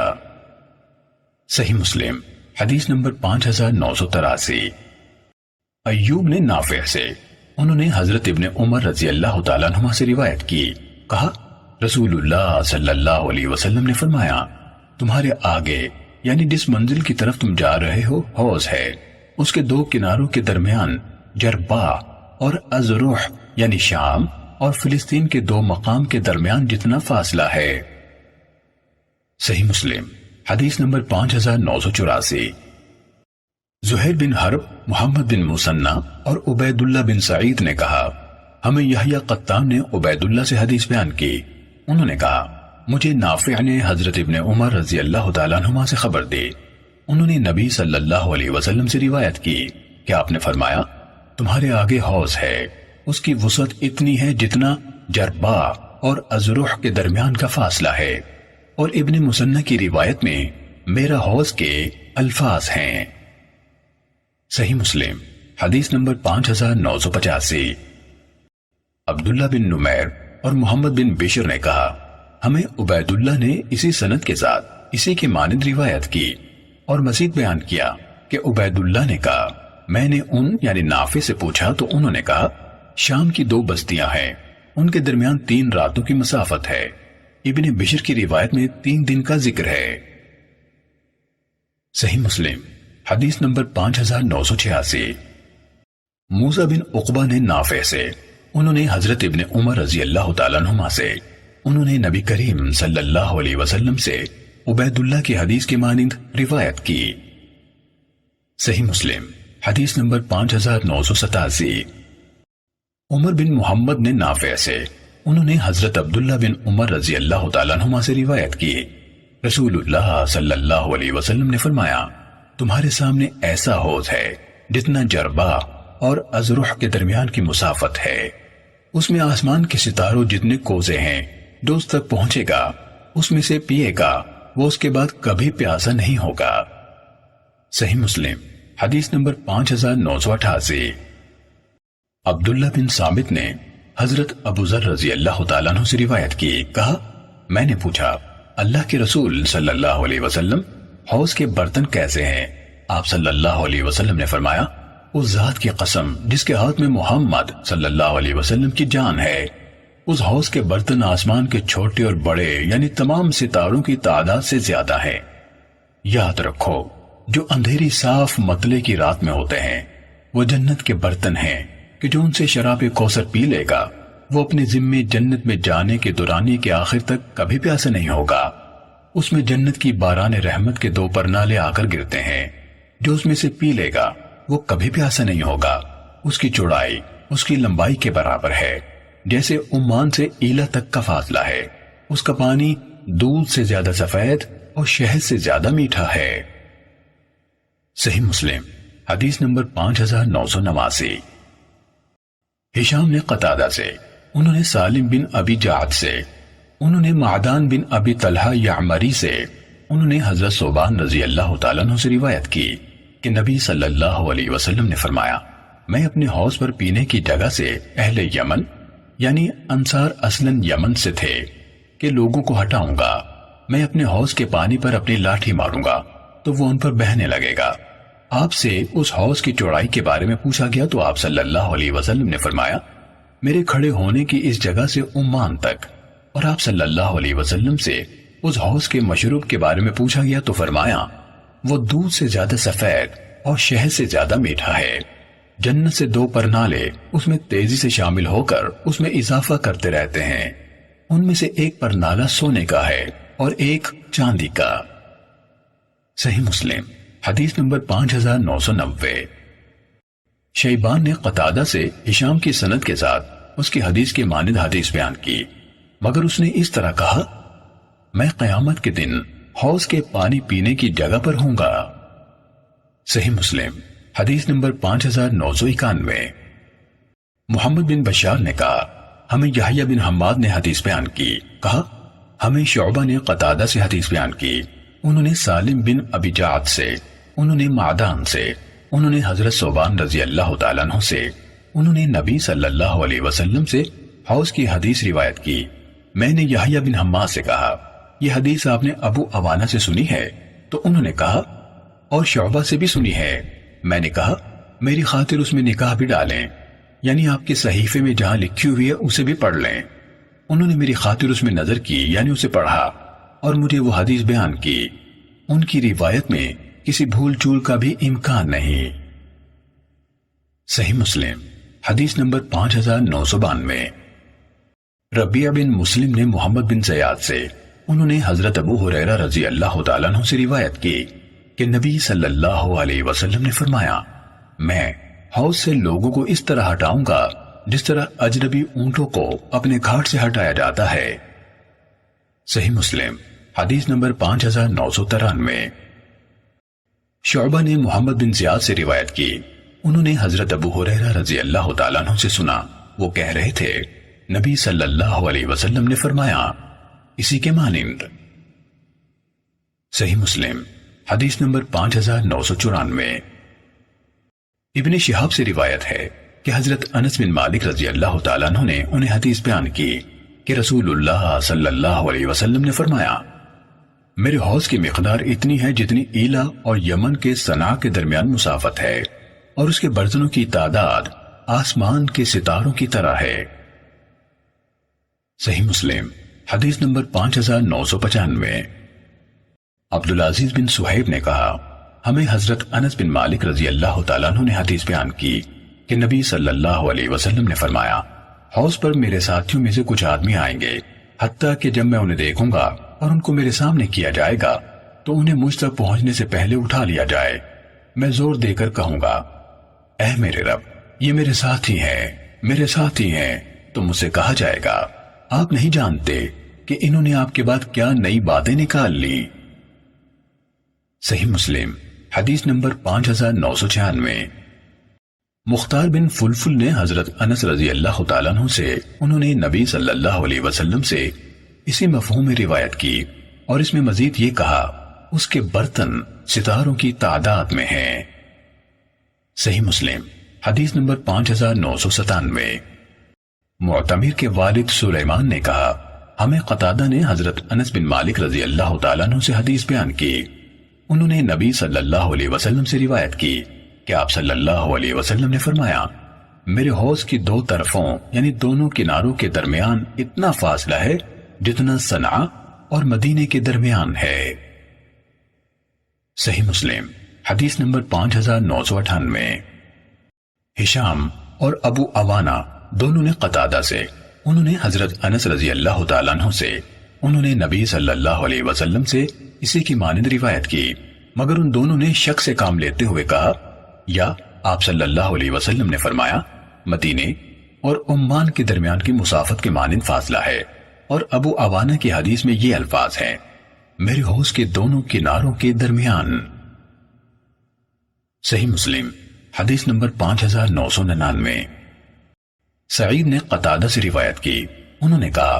صحیح مسلم حدیث نمبر 5983۔ ایوب نے نافع سے، انہوں نے حضرت ابن عمر رضی اللہ تعالیٰ عنہ سے روایت کی، کہا رسول اللہ صلی اللہ علیہ وسلم نے فرمایا تمہارے آگے یعنی جس منزل کی طرف تم جا رہے ہو حوض ہے، اس کے دو کناروں کے درمیان جربا اور ازروح یعنی شام اور فلسطین کے دو مقام کے درمیان جتنا فاصلہ ہے۔ صحیح مسلم حدیث نمبر 5984۔ زہیر بن حرب، محمد بن مسنہ اور عبید اللہ بن سعید نے کہا ہمیں یحییٰ قطان نے عبید اللہ سے حدیث بیان کی، انہوں نے کہا مجھے نافع نے حضرت ابن عمر رضی اللہ تعالیٰ عنہما سے خبر دی، انہوں نے نبی صلی اللہ علیہ وسلم سے روایت کی کہ آپ نے فرمایا تمہارے آگے حوض ہے، اس کی وسعت اتنی ہے جتنا جربا اور ازروح کے درمیان کا فاصلہ ہے، اور ابن مسنہ کی روایت میں میرا حوض کے الفاظ ہیں۔ صحیح مسلم حدیث نمبر 5985۔ عبداللہ بن نمیر اور محمد بن بشر نے کہا ہمیں عبید اللہ نے اسی سند کے ساتھ اسی کے مانند روایت کی، اور مزید بیان کیا کہ عبید اللہ نے کہا میں نے ان یعنی نافع سے پوچھا تو انہوں نے کہا شام کی دو بستیاں ہیں، ان کے درمیان 3 راتوں کی مسافت ہے۔ ابن بشر کی روایت میں 3 دن کا ذکر ہے۔ صحیح مسلم حدیث نمبر 5986۔ موسیٰ بن عقبہ نے نافع سے، انہوں نے حضرت ابن عمر رضی اللہ تعالیٰ عنہما سے، انہوں نے نبی کریم صلی اللہ علیہ وسلم سے عبید اللہ کی حدیث کے مانند روایت کی۔ صحیح مسلم حدیث نمبر 5987۔ عمر بن محمد نے نافع سے، انہوں نے حضرت عبداللہ بن عمر رضی اللہ تعالیٰ عنہما سے روایت کی، رسول اللہ صلی اللہ علیہ وسلم نے فرمایا تمہارے سامنے ایسا حوض ہے جتنا جربا اور ازروح کے درمیان کی مسافت ہے، اس میں آسمان کے ستاروں جتنے کوزے ہیں، جو اس تک پہنچے گا اس میں سے پیے گا، وہ اس کے بعد کبھی پیاسا نہیں ہوگا۔ صحیح مسلم حدیث نمبر 5988۔ عبداللہ بن ثابت نے حضرت ابو ذر رضی اللہ تعالیٰ عنہ سے روایت کی، کہا میں نے پوچھا اللہ کے رسول صلی اللہ علیہ وسلم حوض کے برتن کیسے ہیں؟ آپ صلی اللہ علیہ وسلم نے فرمایا اس ذات کی قسم جس کے ہاتھ میں محمد صلی اللہ علیہ وسلم کی جان ہے، اس حوض کے برتن آسمان کے چھوٹے اور بڑے یعنی تمام ستاروں کی تعداد سے زیادہ ہیں۔ یاد رکھو جو اندھیری صاف مطلع کی رات میں ہوتے ہیں وہ جنت کے برتن ہیں کہ جو ان سے شراب کوثر پی لے گا وہ اپنے ذمے جنت میں جانے کے دورانی کے آخر تک کبھی پیاسا نہیں ہوگا۔ اس میں جنت کی باران رحمت کے 2 پرنالے آ کر گرتے ہیں، جو اس میں سے پی لے گا وہ کبھی پیاسا نہیں ہوگا۔ اس کی چوڑائی اس کی لمبائی کے برابر ہے جیسے عمان سے ایلا تک کا فاصلہ ہے، اس کا پانی دودھ سے زیادہ سفید اور شہد سے زیادہ میٹھا ہے۔ صحیح مسلم حدیث نمبر 5989۔ ہشام نے قتادہ سے، انہوں نے سالم بن ابی جعد سے، انہوں نے معدان بن ابی طلحہ یعمری سے، انہوں نے حضرت ثوبان رضی اللہ تعالیٰ عنہ سے روایت کی کہ نبی صلی اللہ علیہ وسلم نے فرمایا میں اپنے حوض پر پینے کی جگہ سے اہل یمن یعنی انصار اصلاً یمن سے تھے کہ لوگوں کو ہٹاؤں گا، میں اپنے حوض کے پانی پر اپنی لاٹھی ماروں گا تو وہ ان پر بہنے لگے گا، آپ سے اس حوض کی چوڑائی کے بارے میں پوچھا گیا تو آپ صلی اللہ علیہ وسلم نے فرمایا میرے کھڑے ہونے کی اس جگہ سے عمان تک، اور آپ صلی اللہ علیہ وسلم سے اس حوض کے مشروب کے بارے میں پوچھا گیا تو فرمایا وہ دودھ سے زیادہ سفید اور شہد سے زیادہ میٹھا ہے، جنت سے 2 پرنالے اس میں تیزی سے شامل ہو کر اس میں اضافہ کرتے رہتے ہیں، ان میں سے ایک پرنالہ سونے کا ہے اور ایک چاندی کا۔ صحیح مسلم حدیث نمبر 5990۔ شیبان نے قتادہ سے ہشام کی سند کے ساتھ اس کی حدیث کی مانند حدیث بیان کی، مگر اس نے اس طرح کہا میں قیامت کے دن حوض کے پانی پینے کی جگہ پر ہوں گا۔ صحیح مسلم حدیث نمبر 5991۔ محمد بن بشار نے کہا ہمیں یحییٰ بن حماد نے حدیث بیان کی، کہا ہمیں شعبہ نے قتادہ سے حدیث بیان کی، انہوں نے سالم بن ابی جعد سے، انہوں نے معدان سے، انہوں نے حضرت ثوبان رضی اللہ تعالیٰ عنہ سے، انہوں نے نبی صلی اللہ علیہ وسلم سے حوض کی حدیث روایت کی۔ میں نے یحییٰ بن حماد سے کہا یہ حدیث آپ نے ابو عوانہ سے سنی ہے؟ تو انہوں نے کہا اور شعبہ سے بھی سنی ہے۔ میں نے کہا میری خاطر اس میں نکاح بھی ڈالیں، یعنی آپ کے صحیفے میں جہاں لکھی ہوئی ہے اسے بھی پڑھ لیں۔ انہوں نے میری خاطر اس میں نظر کی، یعنی اسے پڑھا اور مجھے وہ حدیث بیان کی۔ ان کی روایت میں کسی بھول چول کا بھی امکان نہیں۔ صحیح مسلم حدیث نمبر 5992۔ ربیہ بن مسلم نے محمد بن زیاد سے، انہوں نے حضرت ابو ہریرہ رضی اللہ تعالیٰ عنہ سے روایت کی کہ نبی صلی اللہ علیہ وسلم نے فرمایا میں حوض سے لوگوں کو اس طرح ہٹاؤں گا جس طرح اجنبی اونٹوں کو اپنے گھاٹ سے ہٹایا جاتا ہے۔ صحیح مسلم حدیث نمبر 5993۔ شعبہ نے محمد بن زیاد سے روایت کی، انہوں نے حضرت ابو ہریرہ رضی اللہ تعالیٰ عنہ سے سنا، وہ کہہ رہے تھے نبی صلی اللہ علیہ وسلم نے فرمایا اسی کے مانند۔ صحیح مسلم حدیث نمبر 5994۔ ابن شہاب سے روایت ہے کہ حضرت انس بن مالک رضی اللہ تعالیٰ عنہ نے انہیں حدیث بیان کی کہ رسول اللہ صلی اللہ علیہ وسلم نے فرمایا میرے حوض کی مقدار اتنی ہے جتنی ایلا اور یمن کے صنعاء کے درمیان مسافت ہے، اور اس کے برتنوں کی تعداد آسمان کے ستاروں کی طرح ہے۔ صحیح مسلم حدیث نمبر 5995۔ عبدالعزیز بن صہیب نے کہا ہمیں حضرت انس بن مالک رضی اللہ تعالیٰ عنہ نے حدیث بیان کی کہ نبی صلی اللہ علیہ وسلم نے فرمایا حوض پر میرے ساتھیوں میں سے کچھ آدمی آئیں گے، حتیٰ کہ جب میں انہیں دیکھوں گا اور ان کو میرے سامنے کیا جائے گا تو انہیں مجھ تک پہنچنے سے پہلے اٹھا لیا جائے، میں زور دے کر کہوں گا اے میرے رب یہ میرے ساتھی ہیں، میرے ساتھی ہیں، تو مجھ سے کہا جائے گا آپ نہیں جانتے کہ انہوں نے آپ کے بعد کیا نئی باتیں نکال لی۔ صحیح مسلم حدیث نمبر 5996۔ مختار بن فلفل نے حضرت انس رضی اللہ تعالیٰ عنہ سے، انہوں نے نبی صلی اللہ علیہ وسلم سے اسی مفہوم میں روایت کی اور اس میں مزید یہ کہا اس کے برتن ستاروں کی تعداد میں ہیں۔ صحیح مسلم حدیث نمبر 5997۔ معتمر کے والد سلیمان نے کہا ہمیں قتادہ نے حضرت انس بن مالک رضی اللہ تعالیٰ عنہ سے حدیث بیان کی، انہوں نے نبی صلی اللہ علیہ وسلم سے روایت کی کہ آپ صلی اللہ علیہ وسلم نے فرمایا میرے حوض کی 2 طرفوں یعنی دونوں کناروں کے درمیان اتنا فاصلہ ہے جتنا صنعاء اور مدینے کے درمیان ہے۔ صحیح مسلم حدیث نمبر 5998۔ ہشام اور ابو عوانہ دونوں نے قتادہ سے، انہوں نے حضرت انس رضی اللہ تعالیٰ عنہ سے، انہوں نے نبی صلی اللہ علیہ وسلم سے اسی کی مانند روایت کی، مگر ان دونوں نے شک سے کام لیتے ہوئے کہا یا آپ صلی اللہ علیہ وسلم نے فرمایا مدینے اور عمان کے درمیان کی مسافت کے مانند فاصلہ ہے، اور ابو عوانہ کی حدیث میں یہ الفاظ ہیں میرے حوض کے دونوں کناروں کے درمیان۔ صحیح مسلم حدیث نمبر 5999۔ سعید نے قتادہ سے روایت کی، انہوں نے کہا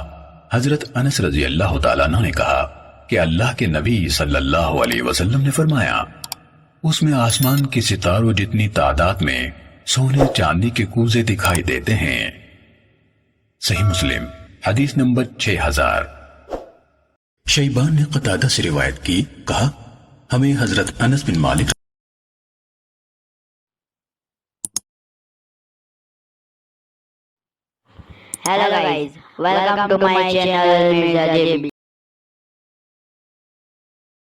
حضرت انس رضی اللہ تعالیٰ عنہ نے کہا کہ اللہ کے نبی صلی اللہ علیہ وسلم نے فرمایا اس میں آسمان کی ستاروں جتنی تعداد میں سونے چاندی کے کوزے دکھائی دیتے ہیں۔ صحیح مسلم حدیث نمبر 6000۔ شیبان نے قتادہ سے روایت کی، کہا ہمیں حضرت انس بن مالک Hello guys, welcome to my channel Mirza JB.